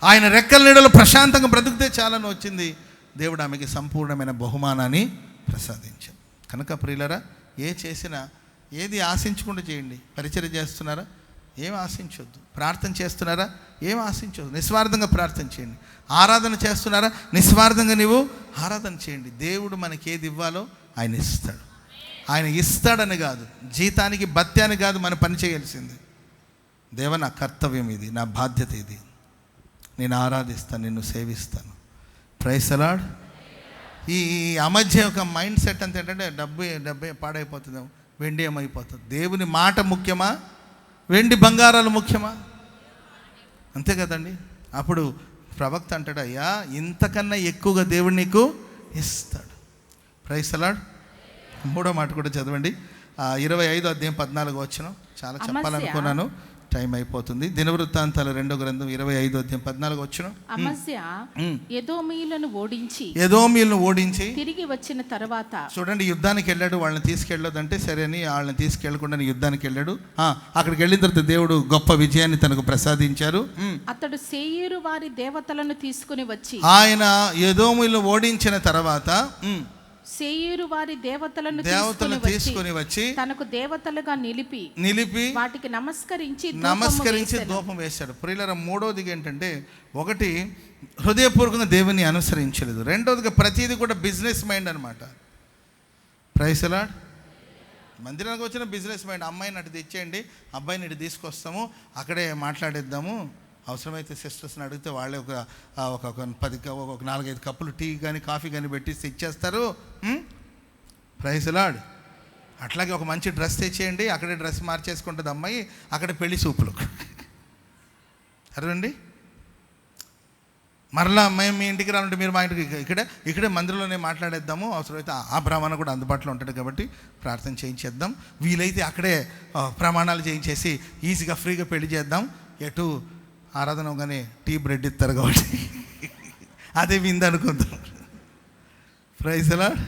ఆయన రెక్కల నీడలో ప్రశాంతంగా బ్రతికితే చాలని వచ్చింది. దేవుడు ఆమెకి సంపూర్ణమైన బహుమానాన్ని ప్రసాదించాడు. కనుక ప్రియులరా, ఏ చేసినా ఏది ఆశించకుండా చేయండి. పరిచర్య చేస్తున్నారా, ఏం ఆశించొద్దు. ప్రార్థన చేస్తున్నారా, ఏం ఆశించొద్దు. నిస్వార్థంగా ప్రార్థన చేయండి. ఆరాధన చేస్తున్నారా, నిస్వార్థంగా నీవు ఆరాధన చేయండి. దేవుడు మనకి ఏది ఇవ్వాలో ఆయన ఇస్తాడు. ఆయన ఇస్తాడని కాదు, జీతానికి భత్యాన్ని కాదు మనం పని చేయాల్సింది. దేవ, నా కర్తవ్యం ఇది, నా బాధ్యత ఇది, నేను ఆరాధిస్తాను, నిన్ను సేవిస్తాను. Praise the lord. ఈ మధ్య ఒక మైండ్ సెట్ అంత ఏంటంటే డబ్బే పాడైపోతుంది, వెండి ఏమైపోతుంది. దేవుని మాట ముఖ్యమా, వెండి బంగారాలు ముఖ్యమా? అంతే కదండి. అప్పుడు ప్రవక్త అంటాడు, అయ్యా ఇంతకన్నా ఎక్కువగా దేవుడు నీకు ఇస్తాడు. Praise the lord. 3వ మాట కూడా చదవండి, 25వ అధ్యాయం 14వ వచనం. చాలా చెప్పాలనుకున్నాను, టైం అయిపోతుంది. దినవృత్తాంతాల 2వ గ్రంథం 25వ అధ్యాయం 14వ వచనం. అమస్యా ఎదోమీయులను ఓడించి తిరిగి వచ్చిన తర్వాత, చూడండి, యుద్ధానికి వెళ్ళాడు, వాళ్ళని తీసుకెళ్ళొద్దంటే సరే అని వాళ్ళని తీసుకెళ్లకుండా యుద్ధానికి వెళ్ళాడు. అక్కడికి వెళ్ళిన తర్వాత దేవుడు గొప్ప విజయాన్ని తనకు ప్రసాదించారు. అతడు సేయీరు వారి దేవతలను తీసుకుని వచ్చి, ఆయన ఎదోమీయులను ఓడించిన తర్వాత సేయీరు వారి దేవతలను తీసుకొని వచ్చి తనకు దేవతలుగా నిలిపి వాటికి నమస్కరించి ధూపం వేశాడు. ప్రియులారా, 3వదిగా ఏంటంటే, ఒకటి హృదయపూర్వకంగా దేవుని అనుసరించలేదు. 2వదిగా ప్రతిదీ కూడా బిజినెస్ మైండ్ అనమాట. Praise the lord. మందిరానికి వచ్చిన బిజినెస్ మైండ్. అమ్మాయిని అటు తెచ్చేయండి, అబ్బాయిని ఇటు తీసుకొస్తాము, అక్కడే మాట్లాడేద్దాము, అవసరమైతే సిస్టర్స్ని అడిగితే వాళ్ళే ఒక 4-5 కప్పులు టీ కానీ కాఫీ కానీ పెట్టి ఇచ్చేస్తారు. Praise lord. అట్లాగే ఒక మంచి డ్రెస్ తెచ్చేయండి, అక్కడే డ్రెస్ మార్చేసుకుంటుంది అమ్మాయి, అక్కడ పెళ్లి చూపులు. అర్థండి. మరలా అమ్మాయి మీ ఇంటికి రాలంటే మీరు మా ఇంటికి ఇక్కడే మందిరంలోనే మాట్లాడేద్దాము, అవసరమైతే ఆ బ్రాహ్మణ కూడా అందుబాటులో ఉంటాడు కాబట్టి ప్రార్థన చేయించేద్దాం, వీలైతే అక్కడే ప్రమాణాలు చేయించేసి ఈజీగా ఫ్రీగా పెళ్లి చేద్దాం, ఎటు ఆరాధన అవగానే టీ బ్రెడ్ ఇస్తారు కాబట్టి అదే విందు అనుకుందాం. Praise lord.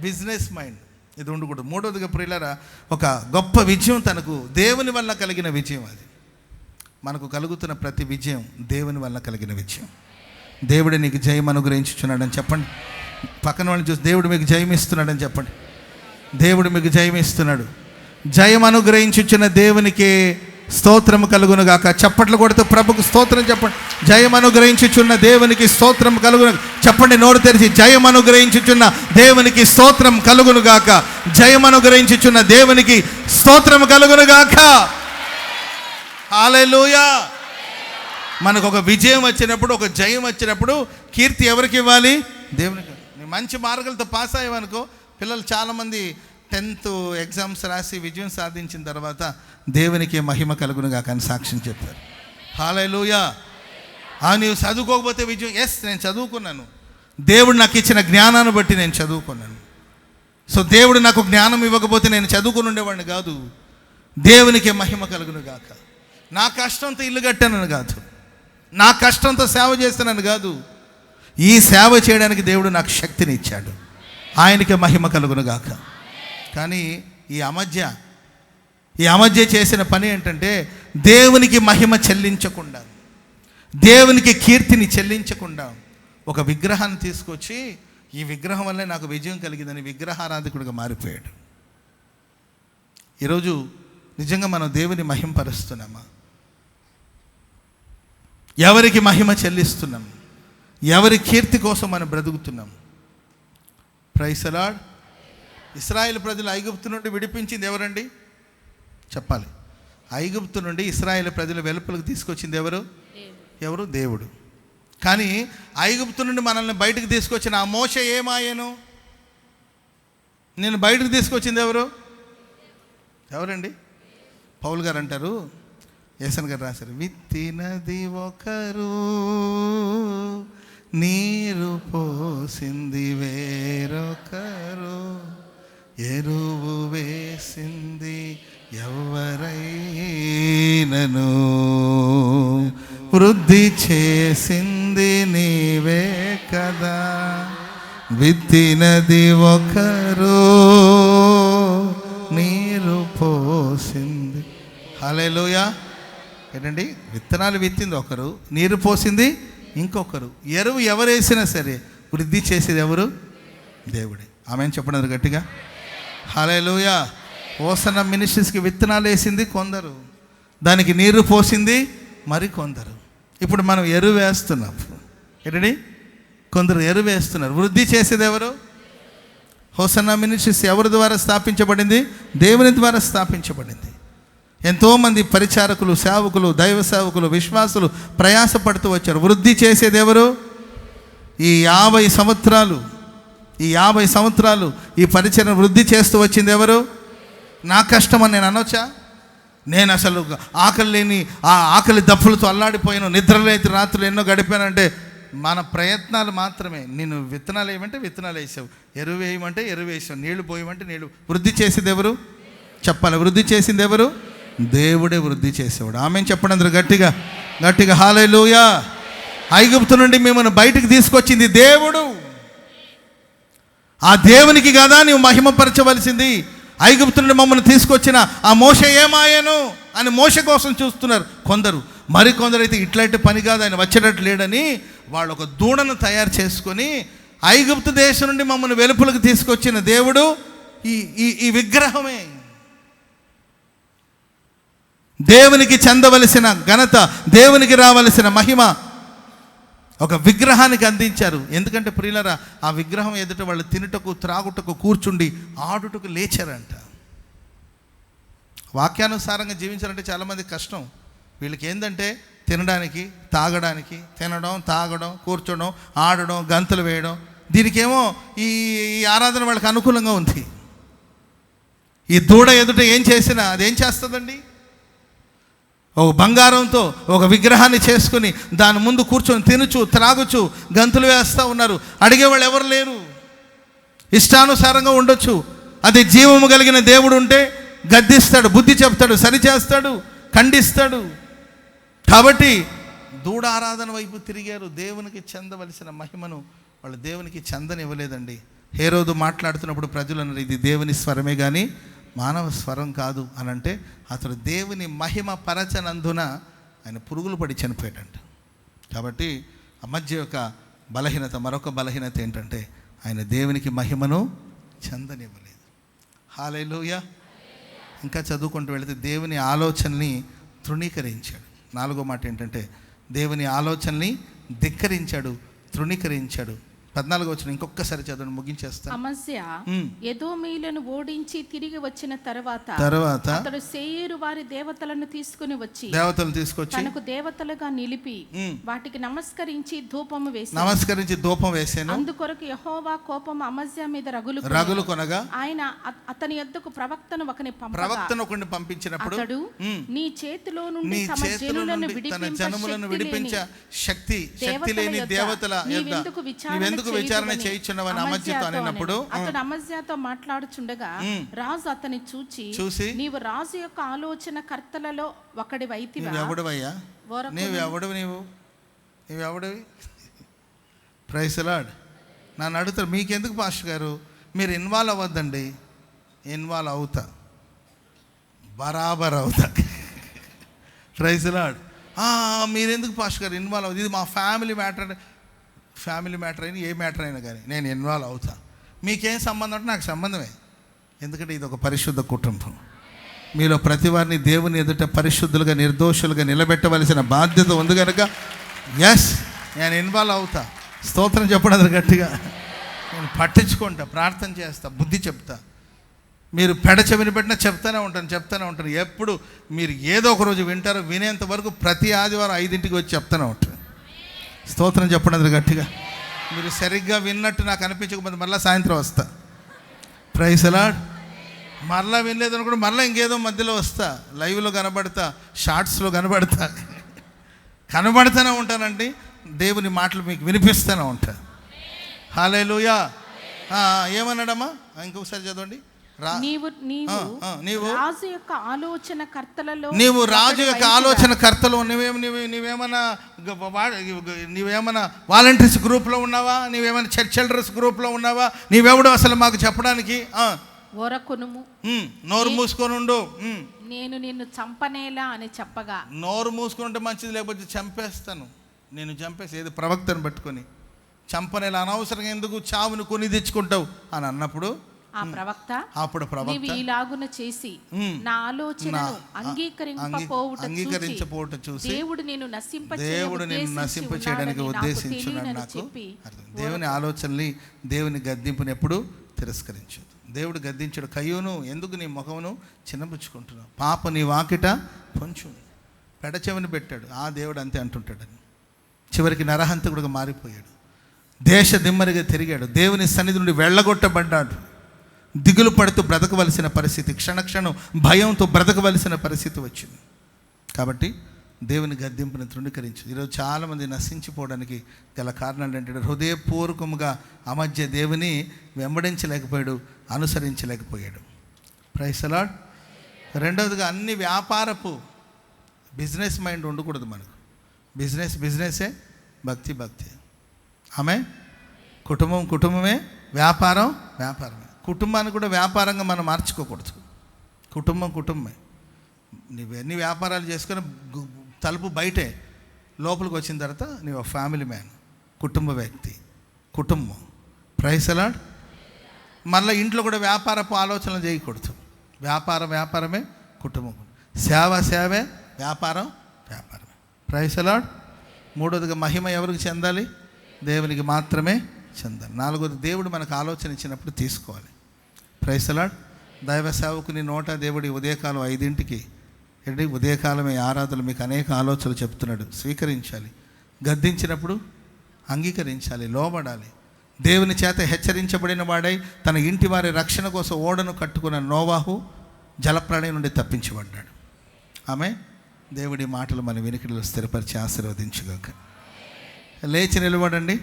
బిజినెస్ మైండ్ ఇది ఉండకూడదు. మూడవదిగా ప్రియులారా, ఒక గొప్ప విజయం తనకు దేవుని వల్ల కలిగిన విజయం. అది మనకు కలుగుతున్న ప్రతి విజయం దేవుని వల్ల కలిగిన విజయం. దేవుడు నీకు జయం అనుగ్రహించుచున్నాడని చెప్పండి. పక్కన వాళ్ళని చూసి దేవుడు మీకు జయం ఇస్తున్నాడని చెప్పండి. దేవుడు మీకు జయం ఇస్తున్నాడు. జయం అనుగ్రహించుచున్న దేవునికి స్తోత్రం కలుగును గాక. చప్పట్లు కొడుతూ ప్రభుకు స్తోత్రం చెప్పండి. జయం అనుగ్రహించుచున్న దేవునికి స్తోత్రం కలుగును. చెప్పండి నోరు తెరిచి, జయం అనుగ్రహించుచున్న దేవునికి స్తోత్రం కలుగును గాక. జయం అనుగ్రహించుచున్న దేవునికి స్తోత్రం కలుగును గాక. హల్లెలూయా. మనకు ఒక విజయం వచ్చినప్పుడు, ఒక జయం వచ్చినప్పుడు కీర్తి ఎవరికి ఇవ్వాలి? దేవునికి. మంచి మార్కులతో పాస్ అయ్యావనుకో, పిల్లలు చాలామంది 10th ఎగ్జామ్స్ రాసి విజయం సాధించిన తర్వాత దేవునికి మహిమ కలుగునుగా కానీ సాక్ష్యం చెప్పారు. హల్లెలూయా. నీవు చదువుకోకపోతే విజయం, ఎస్ నేను చదువుకున్నాను, దేవుడు నాకు ఇచ్చిన జ్ఞానాన్ని బట్టి నేను చదువుకున్నాను. సో దేవుడు నాకు జ్ఞానం ఇవ్వకపోతే నేను చదువుకుని ఉండేవాడిని కాదు. దేవునికి మహిమ కలుగును గాక. నా కష్టంతో ఇల్లు కట్టానని కాదు, నా కష్టంతో సేవ చేస్తానని కాదు, ఈ సేవ చేయడానికి దేవుడు నాకు శక్తిని ఇచ్చాడు. ఆయనకి మహిమ కలుగును గాక. కానీ ఈ అమధ్య చేసిన పని ఏంటంటే, దేవునికి మహిమ చెల్లించకుండా, దేవునికి కీర్తిని చెల్లించకుండా ఒక విగ్రహాన్ని తీసుకొచ్చి, ఈ విగ్రహం వల్లే నాకు విజయం కలిగిందని విగ్రహారాధికుడిగా మారిపోయాడు. ఈరోజు నిజంగా మనం దేవుని మహింపరుస్తున్నామా? ఎవరికి మహిమ చెల్లిస్తున్నాం? ఎవరి కీర్తి కోసం మనం బ్రతుకుతున్నాం? Praise the lord. ఇశ్రాయేలు ప్రజలు ఐగుప్తు నుండి విడిపించింది ఎవరండి? చెప్పాలి. ఐగుప్తు నుండి ఇశ్రాయేలు ప్రజలు వెలుపలకు తీసుకొచ్చింది ఎవరు? దేవుడు. కానీ ఐగుప్తు నుండి మనల్ని బయటకు తీసుకొచ్చిన ఆ మోషే ఏమాయను? నేను బయటకు తీసుకొచ్చింది ఎవరండి? పౌలు గారు అంటారు, యేసన్ గారు రాశారు, విత్తినది ఒకరు, నీరు పోసింది వేరొకరు, ఎరువు వేసింది ఎవరైనను, వృద్ధి చేసింది నీవే కదా, విత్తినది ఒకరు, నీరు పోసింది. హల్లెలూయా. ఏంటండి? విత్తనాలు విత్తింది ఒకరు, నీరు పోసింది ఇంకొకరు. ఎరువు ఎవరు వేసినా సరే వృద్ధి చేసేది ఎవరు? దేవుడే. ఆమెను చెప్పండి గట్టిగా. హల్లెలూయా. ఓసన్న మినిస్ట్రీస్కి విత్తనాలు వేసింది కొందరు, దానికి నీరు పోసింది మరి కొందరు. ఇప్పుడు మనం ఎరువు వేస్తున్నాం. ఏంటండి? కొందరు ఎరువు వేస్తున్నారు. వృద్ధి చేసేది ఎవరు? హోసన్న మినిస్ట్రీస్ ఎవరి ద్వారా స్థాపించబడింది? దేవుని ద్వారా స్థాపించబడింది. ఎంతోమంది పరిచారకులు, సేవకులు, దైవ సేవకులు, విశ్వాసులు ప్రయాసపడుతూ వచ్చారు. వృద్ధి చేసేది ఎవరు? ఈ 50 సంవత్సరాలు ఈ పరిచయం వృద్ధి చేస్తూ వచ్చింది ఎవరు? నా కష్టం అని నేను అనొచ్చా? నేను అసలు ఆకలి దప్పులతో అల్లాడిపోయాను, నిద్రలేని రాత్రులు ఎన్నో గడిపానంటే మన ప్రయత్నాలు మాత్రమే. నేను విత్తనాలు వేయమంటే విత్తనాలు వేసావు, ఎరువు వేయమంటే ఎరువు వేసావు, నీళ్లు పోయమంటే నీళ్లు. వృద్ధి చేసేది ఎవరు? చెప్పాలి. వృద్ధి చేసింది ఎవరు? దేవుడే వృద్ధి చేసేవాడు. ఆమెను చెప్పండి అందరూ గట్టిగా. హల్లెలూయా. ఐగుప్తు నుండి మిమ్మల్ని బయటికి తీసుకొచ్చింది దేవుడు. ఆ దేవునికి కదా నీవు మహిమపరచవలసింది. ఐగుప్తు నుండి మమ్మల్ని తీసుకొచ్చిన ఆ మోషే ఏమాయను అని మోషే కోసం చూస్తున్నారు కొందరు. మరికొందరు అయితే ఇట్లాంటి పని కాదు, ఆయన వచ్చేటట్టు లేడని వాళ్ళు ఒక దూడను తయారు చేసుకొని, ఐగుప్తు దేశం నుండి మమ్మల్ని వెలుపలకు తీసుకొచ్చిన దేవుడు ఈ విగ్రహమే. దేవునికి చెందవలసిన ఘనత, దేవునికి రావలసిన మహిమ ఒక విగ్రహానికి అందించారు. ఎందుకంటే ప్రియులరా, ఆ విగ్రహం ఎదుట వాళ్ళు తినుటకు, త్రాగుటకు, కూర్చుండి ఆడుటకు లేచారంట. వాక్యానుసారంగా జీవించాలంటే చాలామంది కష్టం. వీళ్ళకి ఏంటంటే తినడానికి, తాగడానికి, తినడం, తాగడం, కూర్చోడం, ఆడడం, గంతులు వేయడం, దీనికేమో ఈ ఆరాధన వాళ్ళకి అనుకూలంగా ఉంది. ఈ దూడ ఎదుట ఏం చేసినా అదేం చేస్తుందండి? ఒక బంగారంతో ఒక విగ్రహాన్ని చేసుకుని దాని ముందు కూర్చొని తినుచు త్రాగుచు గంతులు వేస్తూ ఉన్నారు. అడిగేవాళ్ళు ఎవరు లేరు. ఇష్టానుసారంగా ఉండొచ్చు. అది జీవము కలిగిన దేవుడు ఉంటే గద్దిస్తాడు, బుద్ధి చెప్తాడు, సరిచేస్తాడు, ఖండిస్తాడు. కాబట్టి దూడ ఆరాధన వైపు తిరిగారు. దేవునికి చెందవలసిన మహిమను వాళ్ళు దేవునికి చెందనివ్వలేదండి. హేరోదు మాట్లాడుతున్నప్పుడు ప్రజలు అన్నారు, ఇది దేవుని స్వరమే కానీ మానవ స్వరం కాదు అని అంటే, అతడు దేవుని మహిమ పరచనందున ఆయన పురుగులు పడి చనిపోయాడంట. కాబట్టి అమధ్య యొక్క బలహీనత, మరొక బలహీనత ఏంటంటే ఆయన దేవునికి మహిమను చెందనివ్వలేదు. హల్లెలూయా. ఇంకా చదువుకుంటూ వెళితే దేవుని ఆలోచనని తృణీకరించాడు. 4వ మాట ఏంటంటే దేవుని ఆలోచనని ధిక్కరించాడు, తృణీకరించాడు. 14వ వచనం ఇంకొకసారి చదవండి, ముగించేస్తాను. అమజ్యా ఎదోమీయులను ఓడించి తిరిగి వచ్చిన తర్వాత అతడు సేయీరు వారి దేవతలను తీసుకుని వచ్చి తనకు దేవతలుగా నిలిపి వాటికి నమస్కరించి ధూపం వేసాను. అందుకొరకు యెహోవా కోపం అమజ్యా మీద రగులు కొనగా ఆయన అతని యొద్దకు ప్రవక్తను ఒకని పంపించినప్పుడు అతడు నీ చేతిలో నుండి తమ జనులను విడిపించే శక్తి లేని దేవతల యొద్ద విచారణ చేయించున్నవని అమజ్యాతో అనినప్పుడు అతడు అమజ్యాతో మాట్లాడుచుండగా రాజు అతని చూచి నీవు రాజు యొక్క ఆలోచన కర్తలలో ఒకడివైతివా? ఎవడవయ్యా నీవెవడివి? Praise the lord. నన్ను అడుగుతారు, మీకెందుకు పాస్టర్ గారు, మీరు ఇన్వాల్వ్ అవ్వద్దండి. ఇన్వాల్వ్ అవుతా, బరాబర్ అవుతా. Praise the lord. మీరెందుకు పాస్టర్ గారు ఇన్వాల్వ్ అవ్వదు? ఇది మా ఫ్యామిలీ మ్యాటర్ అయినా ఏ మ్యాటర్ అయినా కానీ నేను ఇన్వాల్వ్ అవుతా. మీకేం సంబంధం అంటే నాకు సంబంధమే. ఎందుకంటే ఇది ఒక పరిశుద్ధ కుటుంబం. మీలో ప్రతి వారిని దేవుని ఎదుట పరిశుద్ధులుగా, నిర్దోషులుగా నిలబెట్టవలసిన బాధ్యత ఉంది కనుక ఎస్, నేను ఇన్వాల్వ్ అవుతా. స్తోత్రం చెప్పడం గట్టిగా. నేను పట్టించుకుంటా, ప్రార్థన చేస్తా, బుద్ధి చెప్తా. మీరు చెవిని పెట్టినా చెప్తానే ఉంటాను. ఎప్పుడు మీరు ఏదో ఒక రోజు వింటారో, వినేంత వరకు ప్రతి ఆదివారం 5ంటికి వచ్చి చెప్తానే ఉంటాను. స్తోత్రం చెప్పడం గట్టిగా. మీరు సరిగ్గా విన్నట్టు నాకు అనిపించకపోతే మళ్ళీ సాయంత్రం వస్తా. Praise the lord. మరలా వినలేదు అనుకుంటే మళ్ళీ ఇంకేదో మధ్యలో వస్తా, లైవ్లో కనబడతా, షార్ట్స్లో కనబడతానే ఉంటానండి. దేవుని మాటలు మీకు వినిపిస్తూనే ఉంటా. హల్లెలూయా. ఏమన్నాడమ్మా? ఇంకొకసారి చదవండి. నీవు రాజు యొక్క ఆలోచన కర్తలు. నీవేమన్నా వాలంటీర్స్ గ్రూప్లో ఉన్నావా? నీవేమైనా చర్చ్ ఎల్డర్స్ గ్రూప్లో ఉన్నావా? నీవెవడు అసలు మాకు చెప్పడానికి? నోరు మూసుకొని ఉండు. నేను నిన్ను చంపనేలా అని చెప్పగా, నోరు మూసుకుంటే మంచిది, లేకపోతే చంపేస్తాను. నేను చంపేసి ఏది ప్రవక్తను పట్టుకొని చంపనేలా, అనవసరంగా ఎందుకు చావును కొని తెచ్చుకుంటావు అని అన్నప్పుడు అప్పుడు ప్రవక్త ఇలాగున చేసి నా ఆలోచనను అంగీకరించపోవుట చూసి దేవుడు నిన్ను నశింపచేయడానికి ఉద్దేశించున్నాడు. నాకు దేవుని ఆలోచనని, దేవుని గద్దింపుని ఎప్పుడు తిరస్కరించు. దేవుడు గద్దించాడు, కయ్యూను ఎందుకు నీ ముఖమును చిన్నపుచ్చుకుంటున్నావు? పాప నీ వాకిట కొంచెం పెడచెవిని పెట్టాడు. ఆ దేవుడు అంతే అంటుంటాడని. చివరికి నరహంతకుడుగా మారిపోయాడు. దేశ దిమ్మరిగా తిరిగాడు. దేవుని సన్నిధి నుండి వెళ్ళగొట్టబడ్డాడు. దిగులు పడుతూ బ్రతకవలసిన పరిస్థితి, క్షణక్షణం భయంతో బ్రతకవలసిన పరిస్థితి వచ్చింది. కాబట్టి దేవుని గద్దింపుని తృణీకరించు. ఈరోజు చాలామంది నశించిపోవడానికి గల కారణాలు ఏంటంటే హృదయపూర్వకముగా అమధ్య దేవుని వెంబడించలేకపోయాడు, అనుసరించలేకపోయాడు. Praise the lord. రెండవదిగా అన్ని వ్యాపారపు బిజినెస్ మైండ్ ఉండకూడదు మనకు. బిజినెస్సే, భక్తి. ఆమె కుటుంబమే, వ్యాపారమే. కుటుంబాన్ని కూడా వ్యాపారంగా మనం మార్చుకోకూడదు. కుటుంబమే. నీవన్నీ వ్యాపారాలు చేసుకొని తలుపు బయటే, లోపలికి వచ్చిన తర్వాత నీవు ఫ్యామిలీ మ్యాన్, కుటుంబ వ్యక్తి, కుటుంబం. Praise the lord. మళ్ళీ ఇంట్లో కూడా వ్యాపారపు ఆలోచనలు చేయకూడదు. వ్యాపారమే, కుటుంబం. సేవే, వ్యాపారమే. Praise the lord. మూడవదిగా మహిమ ఎవరికి చెందాలి? దేవునికి మాత్రమే చెందాలి. నాలుగోది, దేవుడు మనకు ఆలోచన ఇచ్చినప్పుడు తీసుకోవాలి. Praise the lord. దైవ సేవకుని నోట దేవుడి ఉదయకాలం 5ంటికి ఉదయకాలమే ఆరాధనలు మీకు అనేక ఆలోచనలు చెప్తున్నాడు. స్వీకరించాలి. గద్దించినప్పుడు అంగీకరించాలి, లోబడాలి. దేవుని చేత హెచ్చరించబడిన వాడై తన ఇంటి వారి రక్షణ కోసం ఓడను కట్టుకున్న నోవాహు జలప్రళయం నుండి తప్పించబడ్డాడు. ఆమె దేవుడి మాటలు మన వెనుకలో స్థిరపరిచి ఆశీర్వదించుగాక. లేచి నిలబడండి.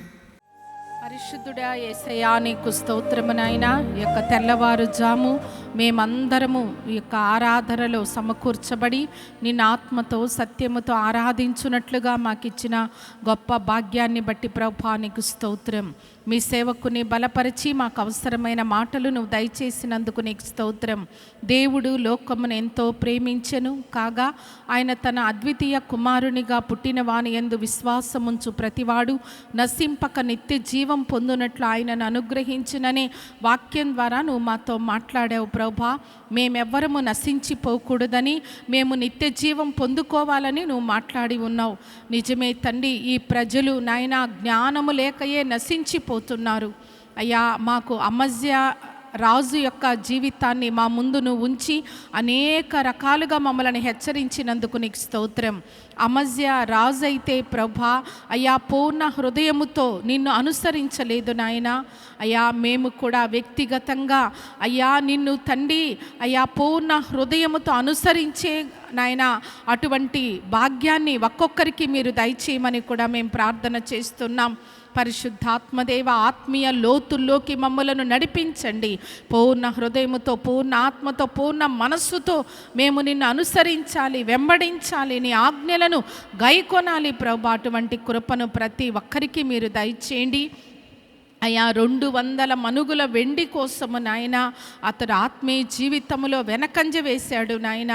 పరిశుద్ధుడా యేసయ్యా, నీకు స్తోత్రము నాయనా. ఈ యొక్క తెల్లవారుజాము మేమందరము ఈ యొక్క ఆరాధనలో సమకూర్చబడి నిన్న ఆత్మతో సత్యముతో ఆరాధించున్నట్లుగా మాకిచ్చిన గొప్ప భాగ్యాన్ని బట్టి ప్రభువా నీకు స్తోత్రం. మీ సేవకుని బలపరిచి మాకు అవసరమైన మాటలు నువ్వు దయచేసినందుకు నీకు స్తోత్రం. దేవుడు లోకమును ఎంతో ప్రేమించెను కాగా ఆయన తన అద్వితీయ కుమారునిగా పుట్టిన వాని యందు విశ్వాసముంచు ప్రతివాడు నశింపక నిత్య జీవం పొందునట్లు ఆయనను అనుగ్రహించిననే వాక్యం ద్వారా నువ్వు మాతో మాట్లాడావు ప్రభా. మేమెవ్వరము నశించిపోకూడదని, మేము నిత్య జీవం పొందుకోవాలని నువ్వు మాట్లాడి ఉన్నావు. నిజమే తండ్రి, ఈ ప్రజలు నాయనా జ్ఞానము లేకయే నశించిపోతున్నారు అయ్యా. మాకు అమజ్యా రాజు యొక్క జీవితాన్ని మా ముందు నువ్వు ఉంచి అనేక రకాలుగా మమ్మల్ని హెచ్చరించినందుకు నీకు స్తోత్రం. అమజ్యా రాజు అయితే ప్రభా అయ్యా పూర్ణ హృదయముతో నిన్ను అనుసరించలేదు నాయన. అయ్యా మేము కూడా వ్యక్తిగతంగా అయ్యా నిన్ను తండ్రి అయ్యా పూర్ణ హృదయముతో అనుసరించే నాయన అటువంటి భాగ్యాన్ని ఒక్కొక్కరికి మీరు దయచేయమని కూడా మేము ప్రార్థన చేస్తున్నాం. పరిశుద్ధాత్మదేవ, ఆత్మీయ లోతుల్లోకి మమ్మలను నడిపించండి. పూర్ణ హృదయముతో, పూర్ణ ఆత్మతో, పూర్ణ మనస్సుతో మేము నిన్ను అనుసరించాలి, వెంబడించాలి, నీ ఆజ్ఞలను గైకొనాలి ప్రభా. అటువంటి కృపను ప్రతి ఒక్కరికి మీరు దయచేయండి అయ్యా. 200 మనుగుల వెండి కోసము నాయన అతడు ఆత్మీయ జీవితంలో వెనకంజ వేశాడు నాయన.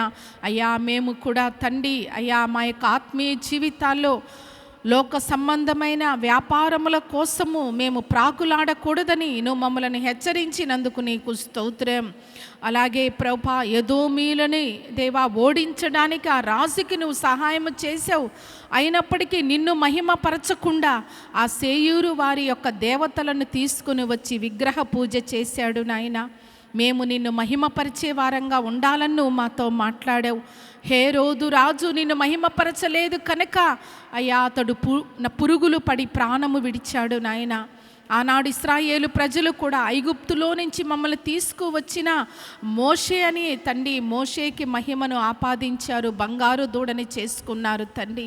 అయ్యా మేము కూడా తండ్రి అయ్యా మా యొక్క ఆత్మీయ జీవితాల్లో లోక సంబంధమైన వ్యాపారముల కోసము మేము ప్రాకులాడకూడదని నువ్వు మమ్మల్ని హెచ్చరించినందుకు నీకు స్తోత్రం. అలాగే ప్రభా ఎదోమీలని దేవా ఓడించడానికి ఆ రాజుకి నువ్వు సహాయం చేసావు. అయినప్పటికీ నిన్ను మహిమపరచకుండా ఆ సేయూరు వారి యొక్క దేవతలను తీసుకుని వచ్చి విగ్రహ పూజ చేశాడు నాయన. మేము నిన్ను మహిమపరిచే వారంగా ఉండాలని నువ్వు మాతో మాట్లాడావు. హేరోదు రాజు నిన్ను మహిమపరచలేదు కనుక అయ్యా అతడు పురుగులు పడి ప్రాణము విడిచాడు నాయన. ఆనాడు ఇశ్రాయేలు ప్రజలు కూడా ఐగుప్తులో నుంచి మమ్మల్ని తీసుకువచ్చిన మోషే అని తండ్రి మోషేకి మహిమను ఆపాదించారు, బంగారు దూడని చేసుకున్నారు తండ్రి.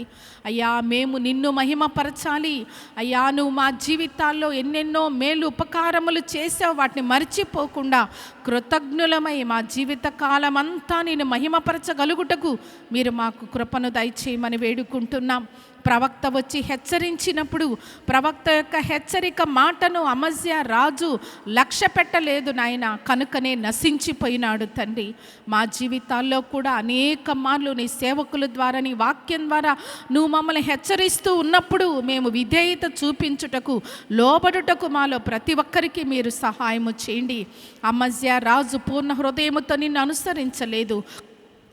అయ్యా మేము నిన్ను మహిమపరచాలి అయ్యా. నువ్వు మా జీవితాల్లో ఎన్నెన్నో మేలు ఉపకారములు చేసావు, వాటిని మర్చిపోకుండా కృతజ్ఞులమై మా జీవిత కాలమంతా నేను మహిమపరచగలుగుటకు మీరు మాకు కృపను దయచేయమని వేడుకుంటున్నాం. ప్రవక్త వచ్చి హెచ్చరించినప్పుడు ప్రవక్త యొక్క హెచ్చరిక మాటను అమజ్యా రాజు లక్ష్య పెట్టలేదు నాయన, కనుకనే నశించిపోయినాడు తండ్రి. మా జీవితాల్లో కూడా అనేక మార్లు నీ సేవకుల ద్వారా నీ వాక్యం ద్వారా నువ్వు మమ్మల్ని హెచ్చరిస్తూ ఉన్నప్పుడు మేము విధేయత చూపించుటకు లోబడుటకు మాలో ప్రతి ఒక్కరికి మీరు సహాయము చేయండి. అమజ్యా రాజు పూర్ణ హృదయముతో నిన్ను అనుసరించలేదు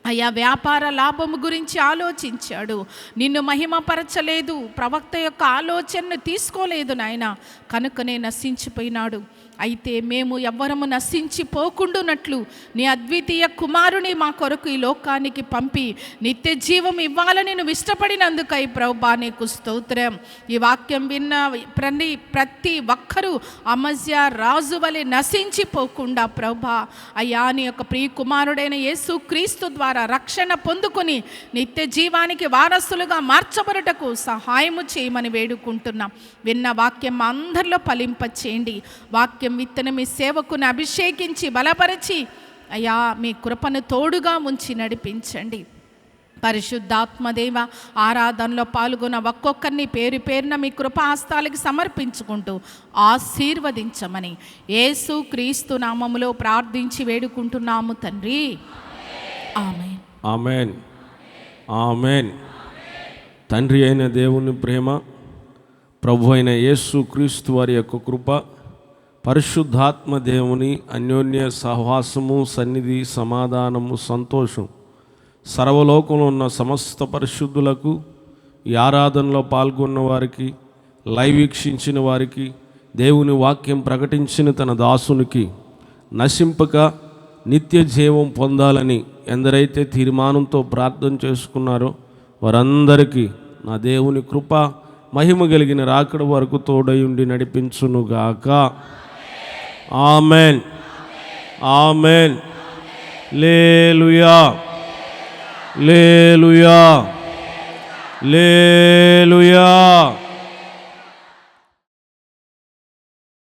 అయ్యా. వ్యాపార లాభము గురించి ఆలోచించాడు, నిన్ను మహిమపరచలేదు, ప్రవక్త యొక్క ఆలోచనను తీసుకోలేదు నాయన, కనుకనే నశించిపోయినాడు. అయితే మేము ఎవ్వరము నశించిపోకుండానట్లు నీ అద్వితీయ కుమారుని మా కొరకు ఈ లోకానికి పంపి నిత్య జీవం ఇవ్వాలని నువ్వు ఇష్టపడినందుకై ప్రభువా నీకు స్తోత్రం. ఈ వాక్యం విన్న ప్రతి ఒక్కరూ అమజ్యా రాజు వలె నశించిపోకుండా ప్రభువా అయ్యా నీ యొక్క ప్రియ కుమారుడైన యేసు క్రీస్తు ద్వారా రక్షణ పొందుకొని నిత్య జీవానికి వారసులుగా మార్చబడుటకు సహాయము చేయమని వేడుకుంటున్నాం. విన్న వాక్యం అందరిలో ఫలింపచేయండి. వాక్యం విత్తన మీ సేవకుని అభిషేకించి బలపరిచి అయ్యా మీ కృపను తోడుగా ఉంచి నడిపించండి. పరిశుద్ధాత్మదేవ, ఆరాధనలో పాల్గొన్న ఒక్కొక్కరిని పేరు పేరున మీ కృపాహస్తాలకి సమర్పించుకుంటూ ఆశీర్వదించమని యేసు క్రీస్తు నామములో ప్రార్థించి వేడుకుంటున్నాము తండ్రి. ఆమేన్. ఆమేన్. ఆమేన్. తండ్రి అయిన దేవుని ప్రేమ, ప్రభు అయిన యేసు క్రీస్తు వారి యొక్క కృప, పరిశుద్ధాత్మ దేవుని అన్యోన్య సహవాసము, సన్నిధి, సమాధానము, సంతోషం సర్వలోకంలో ఉన్న సమస్త పరిశుద్ధులకు, ఈ ఆరాధనలో పాల్గొన్న వారికి, లైవ్ వీక్షించిన వారికి, దేవుని వాక్యం ప్రకటించిన తన దాసునికి నశింపక నిత్య జీవం పొందాలని ఎందరైతే తీర్మానంతో ప్రార్థన చేసుకున్నారో వారందరికీ నా దేవుని కృప, మహిమ కలిగిన రాకడ వరకు తోడయుండి నడిపించునుగాక. Amen, amen. లేలుయా, లేలుయా, లేలుయా.